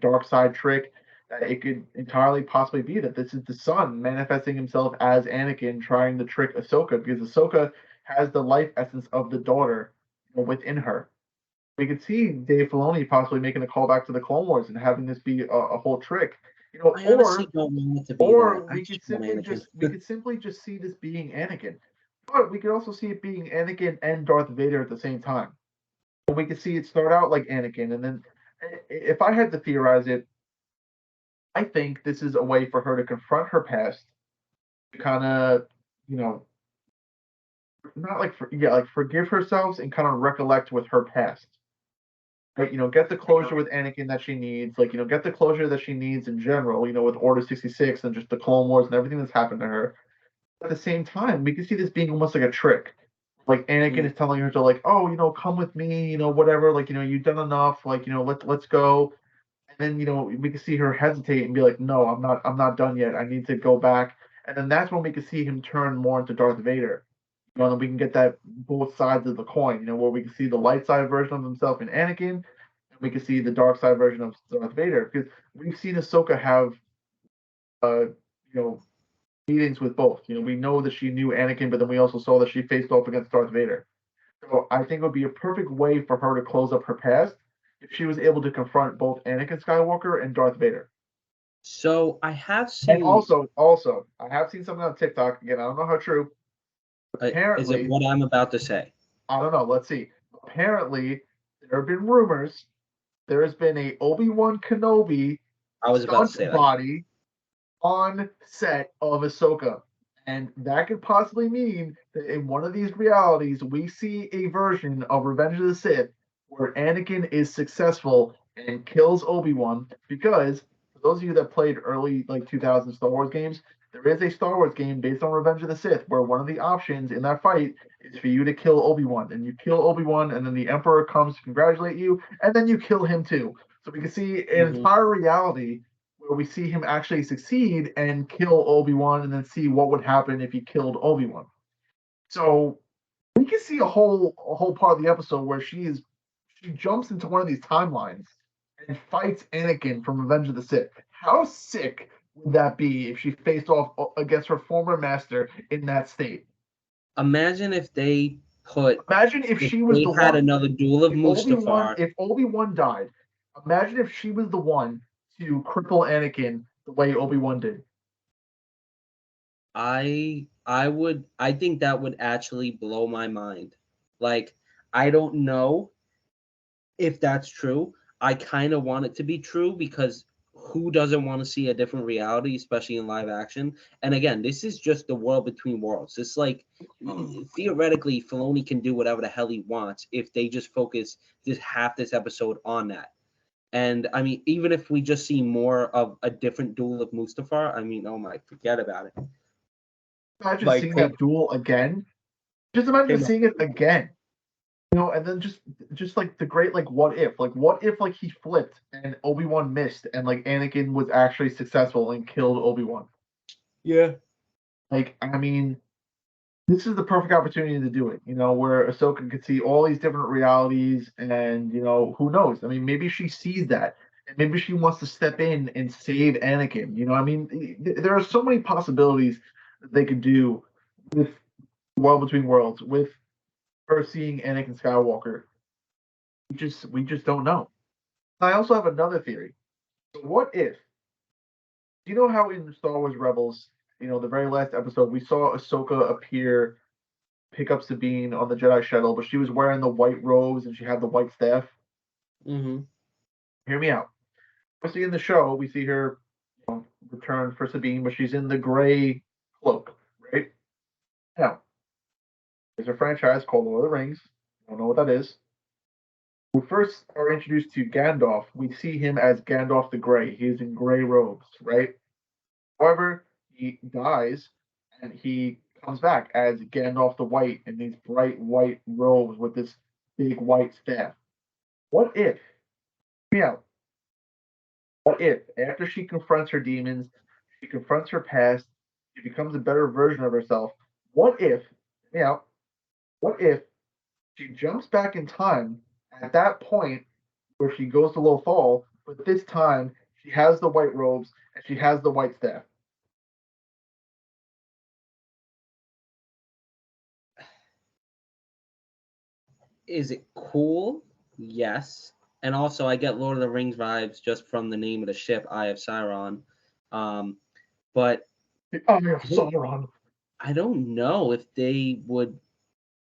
dark side trick, that it could entirely possibly be that this is the son manifesting himself as Anakin, trying to trick Ahsoka, because Ahsoka has the life essence of the daughter, within her. We could see Dave Filoni possibly making a callback to the Clone Wars and having this be a whole trick, I honestly or don't want it to be that. or I we just could want simply Anakin. just we could simply just see this being Anakin, but we could also see it being Anakin and Darth Vader at the same time. And we could see it start out like Anakin, and then if I had to theorize it, I think this is a way for her to confront her past, to kind of, you know, not like yeah, like forgive herself and kind of recollect with her past. Right, get the closure with Anakin that she needs, like, get the closure that she needs in general, with Order 66 and just the Clone Wars and everything that's happened to her. At the same time, we can see this being almost like a trick. Like Anakin Mm, is telling her to like, oh, come with me, whatever, like, you've done enough, like, let's go. then we can see her hesitate and be like, no, I'm not done yet. I need to go back. And then that's when we can see him turn more into Darth Vader. And we can get that both sides of the coin, where we can see the light side version of himself in Anakin, and we can see the dark side version of Darth Vader. Because we've seen Ahsoka have, uh, you know, meetings with both. We know that she knew Anakin, but then we also saw that she faced off against Darth Vader. So I think it would be a perfect way for her to close up her past if she was able to confront both Anakin Skywalker and Darth Vader. So I have And seen. also, I have seen something on TikTok. Again, I don't know how true. Is it Apparently, what I'm about to say? I don't know. Let's see. Apparently, there have been rumors. There has been a Obi-Wan Kenobi I was about to stunt say that. body on set of Ahsoka. And that could possibly mean that in one of these realities, we see a version of Revenge of the Sith where Anakin is successful and kills Obi-Wan. Because for those of you that played early like 2000 Star Wars games, there is a Star Wars game based on Revenge of the Sith where one of the options in that fight is for you to kill Obi-Wan. And you kill Obi-Wan, and then the Emperor comes to congratulate you, and then you kill him too. So we can see an Hmm. entire reality where we see him actually succeed and kill Obi-Wan and then see what would happen if he killed Obi-Wan. So we can see a whole part of the episode where she jumps into one of these timelines and fights Anakin from Revenge of the Sith. How sick would that be if she faced off against her former master in that state? Imagine if they put Imagine if if she was they the had one. another duel of If Obi-Wan Mustafar. if Obi-Wan died, imagine if she was the one to cripple Anakin the way Obi-Wan did. I think that would actually blow my mind. Like, I don't know if that's true. I kind of want it to be true because who doesn't want to see a different reality, especially in live action? And again, this is just the world between worlds. It's like theoretically, Filoni can do whatever the hell he wants if they just focus this half this episode on that. And I mean, even if we just see more of a different duel of Mustafar, I mean, oh my, forget about it. Imagine Like, seeing that duel again. Just imagine hey, seeing it again. And then just like the great like what if like he flipped and Obi-Wan missed and like Anakin was actually successful and killed Obi-Wan. yeah. Like I mean, this is the perfect opportunity to do it, where Ahsoka could see all these different realities and who knows? I mean, maybe she sees that and maybe she wants to step in and save Anakin. I mean, there are so many possibilities that they could do with World Between Worlds, with her seeing Anakin Skywalker. We just don't know. I also have another theory. So what if you know how in Star Wars Rebels, the very last episode, we saw Ahsoka appear, pick up Sabine on the Jedi shuttle, but she was wearing the white robes and she had the white staff. Mm-hmm. Hear me out. Obviously, in the show, we see her return for Sabine, but she's in the gray cloak, right? Now, there's a franchise called Lord of the Rings. I don't know what that is. We first are introduced to Gandalf. We see him as Gandalf the Grey. He is in gray robes, right? However, he dies and he comes back as Gandalf the White in these bright white robes with this big white staff. What if, yeah, what if after she confronts her demons, she confronts her past, she becomes a better version of herself? What if, yeah, what if she jumps back in time at that point where she goes to Lothal, but this time she has the white robes and she has the white staff? Is it cool? Yes. And also, I get Lord of the Rings vibes just from the name of the ship, Eye of Sauron. Um, but Oh, you're Sauron. I don't know if they would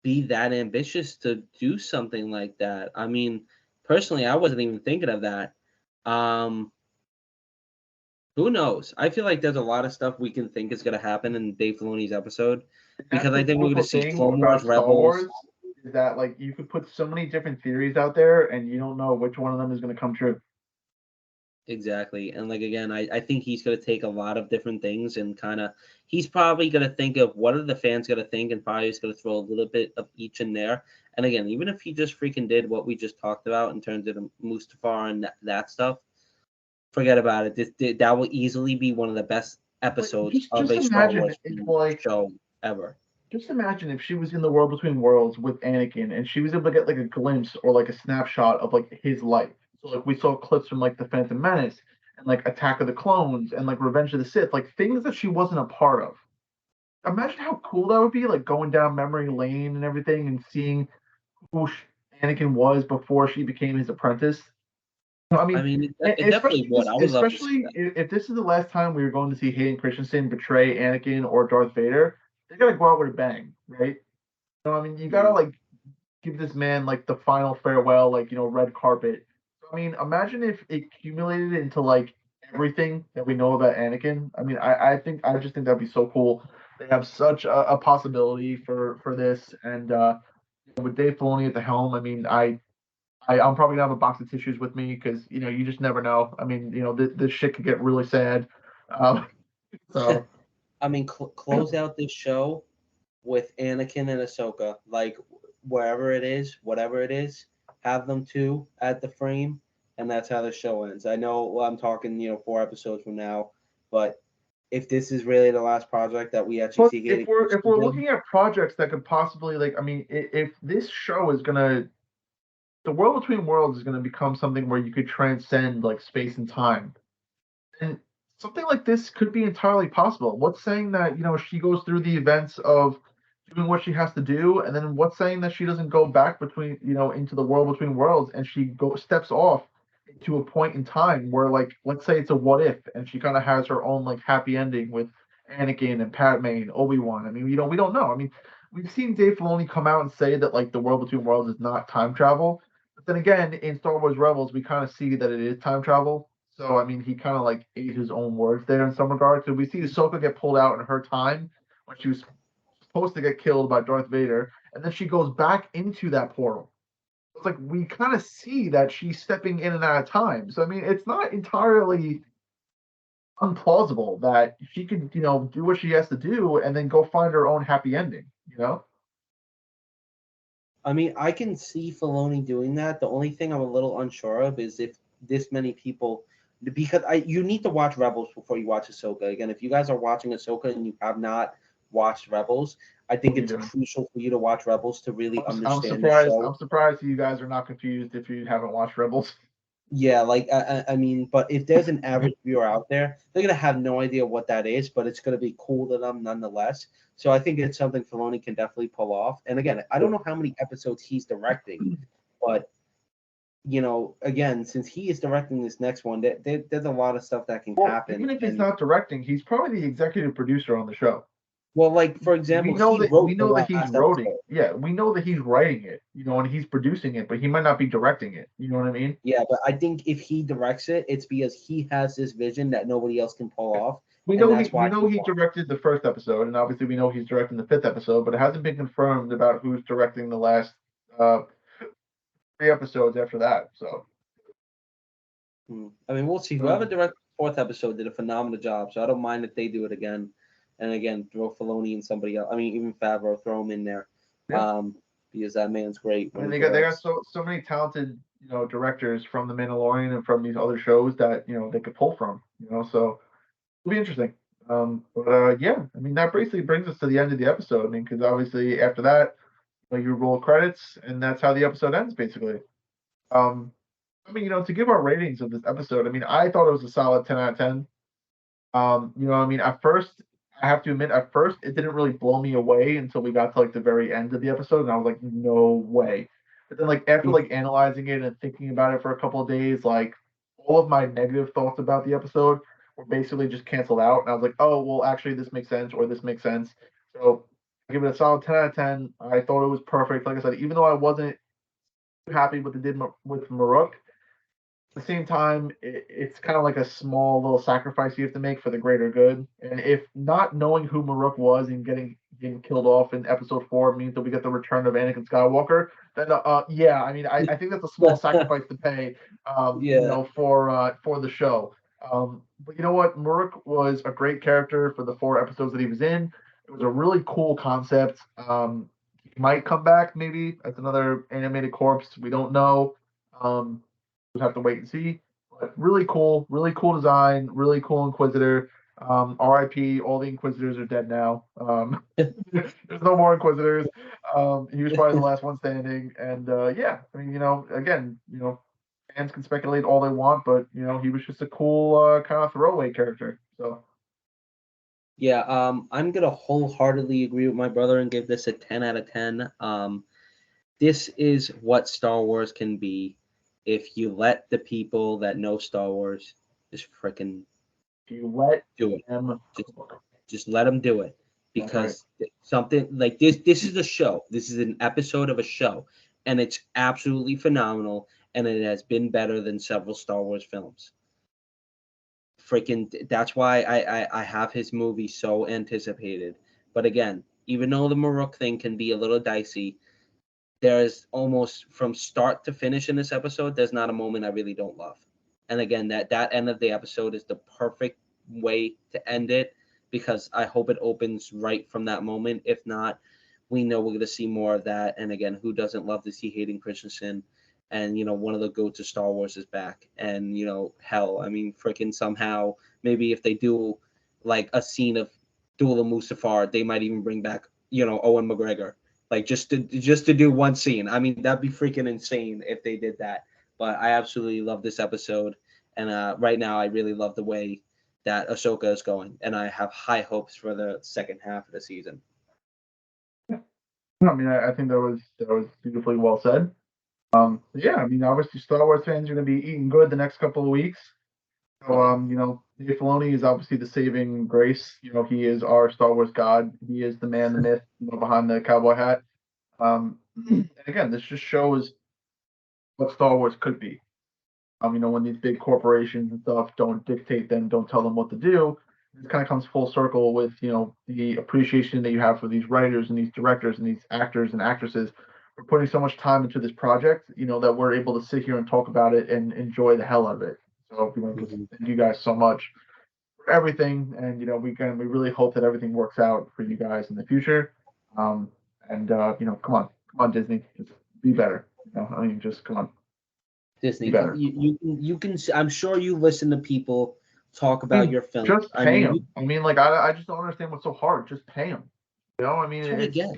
be that ambitious to do something like that. I mean, personally, I wasn't even thinking of that. Um, who knows? I feel like there's a lot of stuff we can think is going to happen in Dave Filoni's episode That's because the I think we're going to beautiful see thing Clone Wars, about Star Rebels. Wars is that like you could put so many different theories out there and you don't know which one of them is going to come true. Exactly. And like again, I think he's gonna take a lot of different things and kinda he's probably gonna think of what are the fans gonna think and probably he's gonna throw a little bit of each in there. And again, even if he just freaking did what we just talked about in terms of the Mustafar and that stuff, forget about it. That will easily be one of the best But episodes just of just a Star imagine Wars if like show ever. just imagine if she was in the world between worlds with Anakin and she was able to get like a glimpse or like a snapshot of like his life. So like we saw clips from like the Phantom Menace and like Attack of the Clones and like Revenge of the Sith, like things that she wasn't a part of. Imagine how cool that would be, like going down memory lane and everything and seeing who Anakin was before she became his apprentice. I I mean, mean, it definitely would. I would love to see especially that. if this is the last time we were going to see Hayden Christensen betray Anakin or Darth Vader, they gotta go out with a bang, right? I mean, you gotta Mm. like give this man like the final farewell, like red carpet. I mean, imagine if it accumulated into like everything that we know about Anakin. I mean, I just think that'd be so cool. They have such a possibility for this, and with Dave Filoni at the helm, I mean, I'm probably gonna have a box of tissues with me because you just never know. I mean, this shit could get really sad. Um, so I mean, close out this show with Anakin and Ahsoka, like wherever it is, whatever it is, have them two at the frame, and that's how the show ends. I know I'm talking, 4 episodes from now, but if this is really the last project that we actually but see if Hayden we're Christensen, looking at projects that could possibly like, I mean, if this show is gonna the world between worlds is gonna become something where you could transcend like space and time. And something like this could be entirely possible. What's saying that, she goes through the events of doing what she has to do, and then what's saying that she doesn't go back between, into the world between worlds and she steps off to a point in time where, like, let's say it's a what if, and she kind of has her own like happy ending with Anakin and Padme and Obi-Wan. I mean, we don't know. I mean, we've seen Dave Filoni come out and say that like the world between worlds is not time travel. But then again, in Star Wars Rebels, we kind of see that it is time travel. So I mean, he kind of like ate his own words there in some regards. So we see Ahsoka get pulled out in her time when she was supposed to get killed by Darth Vader, and then she goes back into that portal. It's like we kind of see that she's stepping in and out of time. So I mean, it's not entirely unplausible that she could, do what she has to do and then go find her own happy ending. You know? I mean, I can see Filoni doing that. The only thing I'm a little unsure of is if this many people, because you need to watch Rebels before you watch Ahsoka. Again, if you guys are watching Ahsoka and you have not watched Rebels, I think What are you it's doing? crucial for you to watch Rebels to really I'm understand the surprised. show. I'm surprised you guys are not confused if you haven't watched Rebels. Yeah, like I mean, but if there's an average viewer out there, they're gonna have no idea what that is, but it's gonna be cool to them nonetheless. So I think it's something Filoni can definitely pull off. And again, I don't know how many episodes he's directing, but again, since he is directing this next one, there's a lot of stuff that can Well, happen. even if he's And not directing, he's probably the executive producer on the show. well, like for We example, know he that wrote the he's last writing. episode. Yeah, we know that he's writing it, and he's producing it, but he might not be directing it. You know what I mean? Yeah, but I think if he directs it, it's because he has this vision that nobody else can pull off, We and know that's we why know he he won. directed the first episode, and obviously we know he's directing the fifth episode, but it hasn't been confirmed about who's directing the last uh, 3 episodes after that. So I mean, we'll see. Whoever um, directed the fourth episode did a phenomenal job, so I don't mind if they do it again. And again, throw Filoni and somebody else. I mean, even Favreau, throw him in there, yeah, because that man's great I when mean he they got directs. so many talented directors from The Mandalorian and from these other shows that they could pull from. So it'll be interesting. But yeah, I mean that basically brings us to the end of the episode. I mean, because obviously after that, you roll credits, and that's how the episode ends, basically. Um, I mean, to give our ratings of this episode, I mean, I thought it was a solid 10 out of 10. I mean, at first, I have to admit, at first, it didn't really blow me away until we got to like the very end of the episode, and I was like, no way. But then, like after like analyzing it and thinking about it for a couple of days, like all of my negative thoughts about the episode were basically just canceled out, and I was like, oh, well, actually, this makes sense, or this makes sense. So I give it a solid 10 out of 10. I thought it was perfect. Like I said, even though I wasn't happy with what they did with Maruk, the same time, it's kind of like a small little sacrifice you have to make for the greater good. And if not knowing who Maruk was and getting killed off in episode 4 means that we get the return of Anakin Skywalker, then yeah, I mean, I think that's a small sacrifice to pay, Yeah, for the show. But you know what? Maruk was a great character for the 4 episodes that he was in. It was a really cool concept. He might come back maybe as another animated corpse. We don't know. We'll have to wait and see. But really cool design, really cool Inquisitor. R.I.P. All the Inquisitors are dead now. There's no more Inquisitors. He was probably the last one standing, and yeah, I mean, again, fans can speculate all they want, but he was just a cool kind of throwaway character. So Yeah, I'm gonna wholeheartedly agree with my brother and give this a 10 out of 10. This is what Star Wars can be if you let the people that know Star Wars just freaking you let do it. them Just cook. just let them do it That's right. because something like this is a show. This is an episode of a show, and it's absolutely phenomenal, and it has been better than several Star Wars films. Freaking that's why I have his movie so anticipated. But again, even though the Maruk thing can be a little dicey, there's almost from start to finish in this episode, there's not a moment I really don't love. And again, that end of the episode is the perfect way to end it because I hope it opens right from that moment. If not, we know we're going to see more of that. And again, who doesn't love to see Hayden Christensen? And one of the goats of Star Wars is back. And hell, I mean, freaking somehow maybe if they do like a scene of Duel of Mustafar, they might even bring back Owen McGregor, like just to do one scene. I mean, that'd be freaking insane if they did that. But I absolutely love this episode, and right now I really love the way that Ahsoka is going, and I have high hopes for the second half of the season. I mean, I think that was beautifully well said. Yeah, I mean, obviously, Star Wars fans are going to be eating good the next couple of weeks. So, Dave Filoni is obviously the saving grace. He is our Star Wars god. He is the man, the myth, behind the cowboy hat. And again, this just shows what Star Wars could be. When these big corporations and stuff don't dictate them, don't tell them what to do, it kind of comes full circle with, the appreciation that you have for these writers and these directors and these actors and actresses for putting so much time into this project, that we're able to sit here and talk about it and enjoy the hell out of it. So, just Mhm. thank you guys so much for everything. And, we really hope that everything works out for you guys in the future. Um, and, come on, Disney, just be better. I mean, just come on, be Disney, better. you can. I'm sure you listen to people talk I about mean, your film. just I pay mean, you them. I mean, like I just don't understand what's so hard. Just pay them. I mean, that's what I get.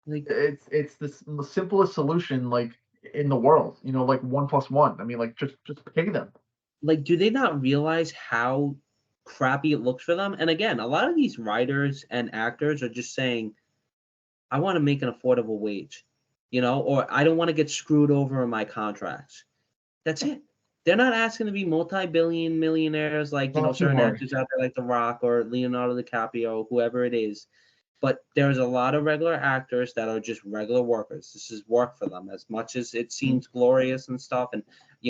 Like, it's the simplest solution like in the world. Like 1+1. I mean, like just pay them. do they not realize how crappy it looks for them? And again, a lot of these writers and actors are just saying, I want to make an affordable wage, or I don't want to get screwed over in my contracts. That's it. They're not asking to be multi-billion millionaires like, Not too certain hard. actors out there like The Rock or Leonardo DiCaprio, whoever it is. But there's a lot of regular actors that are just regular workers. This is work for them as much as it Mm. seems glorious and stuff. And,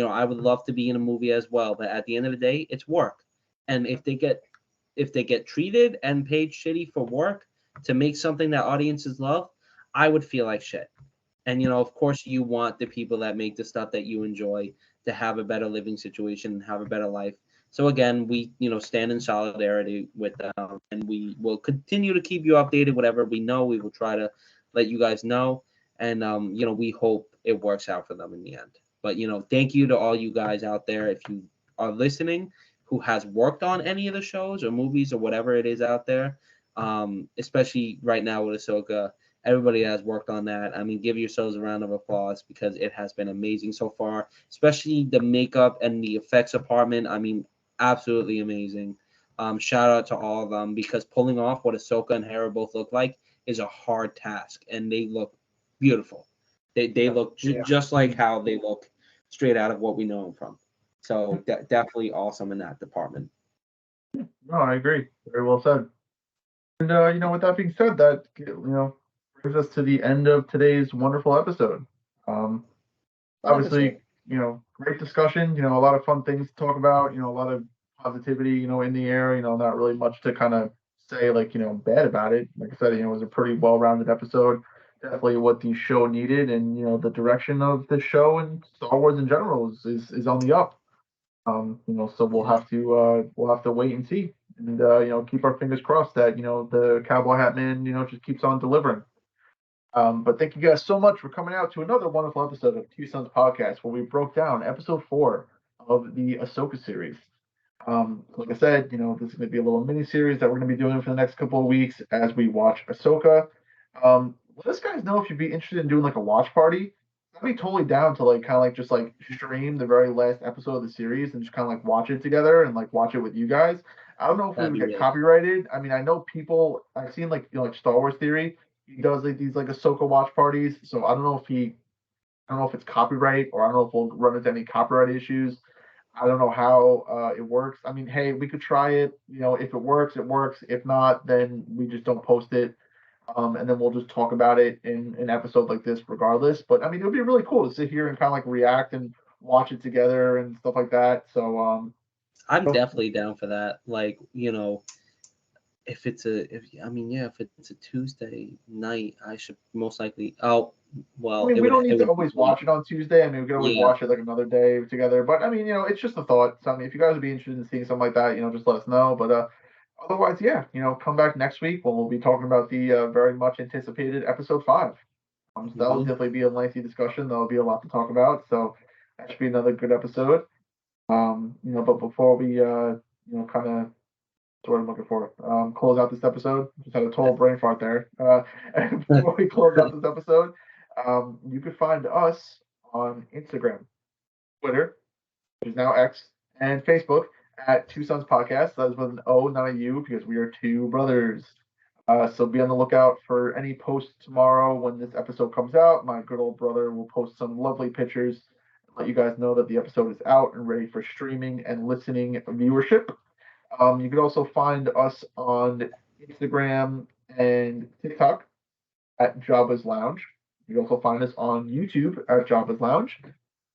I would love to be in a movie as well. But at the end of the day, it's work. And if they get treated and paid shitty for work to make something that audiences love, I would feel like shit. And of course, you want the people that make the stuff that you enjoy to have a better living situation and have a better life. So again, we stand in solidarity with them, and we will continue to keep you updated. Whatever we know, we will try to let you guys know, and we hope it works out for them in the end. But thank you to all you guys out there if you are listening who has worked on any of the shows or movies or whatever it is out there, especially right now with Ahsoka. Everybody has worked on that. I mean, give yourselves a round of applause because it has been amazing so far, especially the makeup and the effects department. I mean, absolutely amazing. Shout out to all of them because pulling off what Ahsoka and Hera both look like is a hard task, and they look beautiful. They look Yeah. just like how they look straight out of what we know them from. So definitely awesome in that department. No, I agree. Very well said. And with that being said, that brings us to the end of today's wonderful episode. Um, Fun episode. Obviously, great discussion. A lot of fun things to talk about. A lot of positivity. In the air. Not really much to kind of say like bad about it. Like I said, it was a pretty well-rounded episode. Definitely what the show needed, and the direction of the show and Star Wars in general is on the up. So Yeah. we'll have to wait and see, and keep our fingers crossed that the cowboy hat man just keeps on delivering. But thank you guys so much for coming out to another wonderful episode of Two Sons Podcast, where we broke down episode 4 of the Ahsoka series. Like I said, this is going to be a little mini series that we're going to be doing for the next couple of weeks as we watch Ahsoka. Let us guys know if you'd be interested in doing like a watch party. I'd be totally down to like kind of like just like stream the very last episode of the series and just kind of like watch it together and like watch it with you guys. I don't know if we That'd would be get really cool. copyrighted. I mean, I know people. I've seen like like Star Wars Theory. He does like these like Ahsoka watch parties. So I don't know if it's copyright or I don't know if we'll run into any copyright issues. I don't know how it works. I mean, hey, we could try it. If it works, it works. If not, then we just don't post it. And then we'll just talk about it in an episode like this, regardless. But I mean, it would be really cool to sit here and kind of like react and watch it together and stuff like that. So, I'm you know, definitely down for that. Like, if it's a Tuesday night, I should most likely. Oh, I well, mean, we don't it need to would be always late. watch it on Tuesday. I mean, we could always Yeah, watch it like another day together. But I mean, it's just a thought. So I mean, if you guys would be interested in seeing something like that, just let us know. But otherwise, yeah, come back next week when we'll be talking about the very much anticipated episode 5. So that'll hmm definitely be a lengthy discussion. There'll be a lot to talk about. So that should be another good episode. But before we kind of what I'm looking for. Close out this episode. Just had a total brain fart there. And before we close out this episode, you can find us on Instagram, Twitter, which is now X, and Facebook at Two Sons Podcast. That is with an O, not a U, because we are two brothers. So be on the lookout for any posts tomorrow when this episode comes out. My good old brother will post some lovely pictures and let you guys know that the episode is out and ready for streaming and listening viewership. You can also find us on Instagram and TikTok at Jabba's Lounge. You can also find us on YouTube at Jabba's Lounge.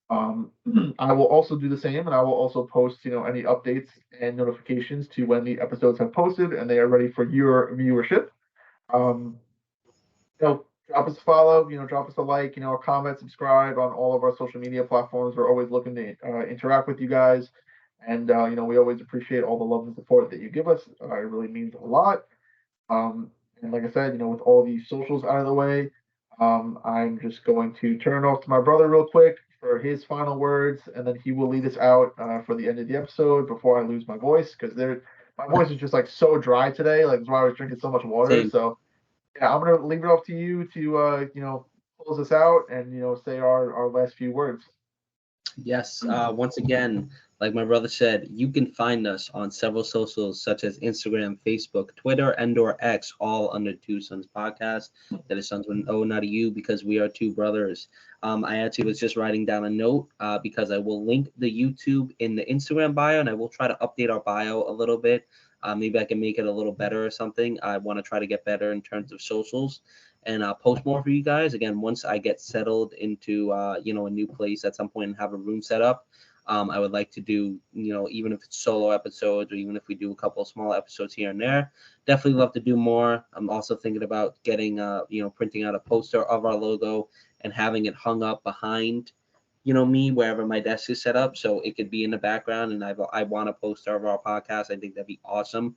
Um, I will also do the same, and I will also post, any updates and notifications to when the episodes have posted and they are ready for your viewership. Um, Drop us a follow, drop us a like, a comment, subscribe on all of our social media platforms. We're always looking to interact with you guys. And, we always appreciate all the love and support that you give us. It really means a lot. Um, and like I said, with all these socials out of the way, I'm just going to turn it off to my brother real quick for his final words, and then he will lead us out for the end of the episode before I lose my voice because my voice is just like so dry today. Like that's why I was drinking so much water. same. So yeah, I'm gonna leave it off to you to close us out and say our last few words. Yes. Once again, like my brother said, you can find us on several socials such as Instagram, Facebook, Twitter, and/or X, all under Two Sons Podcast. That is Sons with an O, not a U, because we are two brothers. I actually was just writing down a note because I will link the YouTube in the Instagram bio, and I will try to update our bio a little bit. Maybe I can make it a little better or something. I want to try to get better in terms of socials and post more for you guys. Again, once I get settled into a new place at some point and have a room set up, I would like to do even if it's solo episodes or even if we do a couple of small episodes here and there. Definitely love to do more. I'm also thinking about getting printing out a poster of our logo and having it hung up behind me wherever my desk is set up so it could be in the background and I want a poster of our podcast. I think that'd be awesome.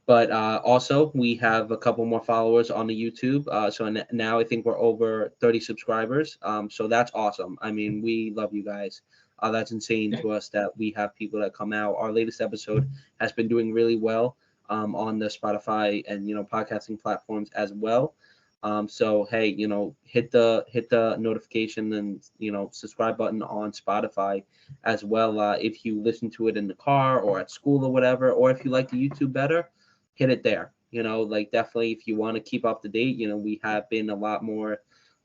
But also, we have a couple more followers on the YouTube. So now I think we're over 30 subscribers. So that's awesome. I mean, we love you guys. That's insane to us that we have people that come out. Our latest episode has been doing really well on the Spotify and podcasting platforms as well. So hey, hit the notification and subscribe button on Spotify as well. If you listen to it in the car or at school or whatever, or if you like the YouTube better, hit it there. Like definitely if you want to keep up to date, we have been a lot more,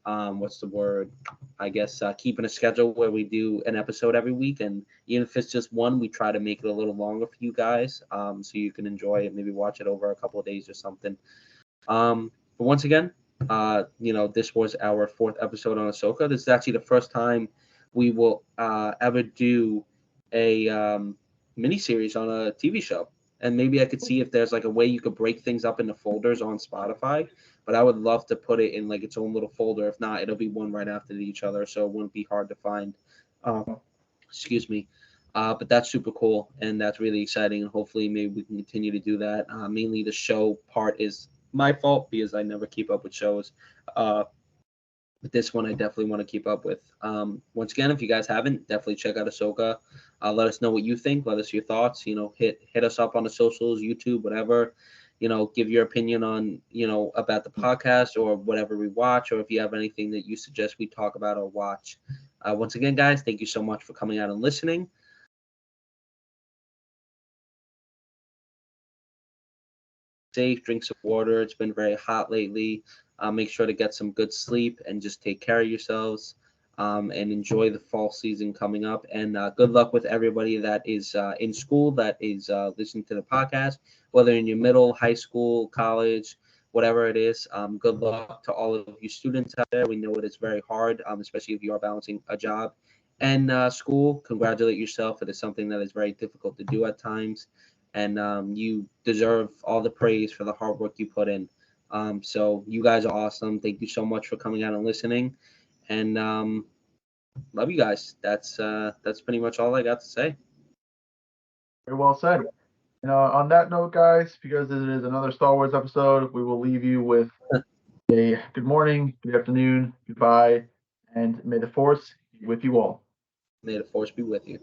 what's the word? I guess keeping a schedule where we do an episode every week, and even if it's just one, we try to make it a little longer for you guys, so you can enjoy it, maybe watch it over a couple of days or something. But once again, this was our 4th episode on Ahsoka. This is actually the first time we will ever do a miniseries on a TV show. And maybe I could see if there's like a way you could break things up into folders on Spotify. But I would love to put it in like its own little folder. If not, it'll be one right after each other, so it wouldn't be hard to find. Excuse me. But that's super cool, and that's really exciting. And hopefully, maybe we can continue to do that. Mainly, the show part is my fault because I never keep up with shows. Uh, But this one I definitely want to keep up with. Once again, if you guys haven't, definitely check out Ahsoka. Let us know what you think. Let us your thoughts. Hit us up on the socials, YouTube, whatever. Give your opinion on about the podcast or whatever we watch, or if you have anything that you suggest we talk about or watch. Once again, guys, thank you so much for coming out and listening. Safe, drink some water. It's been very hot lately. Make sure to get some good sleep and just take care of yourselves, and enjoy the fall season coming up. And good luck with everybody that is in school, that is listening to the podcast, whether in your middle, high school, college, whatever it is. Good luck to all of you students out there. We know it is very hard, especially if you are balancing a job and school. Congratulate yourself. It is something that is very difficult to do at times, and you deserve all the praise for the hard work you put in. So you guys are awesome. Thank you so much for coming out and listening, and love you guys. That's pretty much all I got to say. Very well said. And on that note, guys, because it is another Star Wars episode, we will leave you with a good morning, good afternoon, goodbye, and may the Force be with you all. May the force be with you.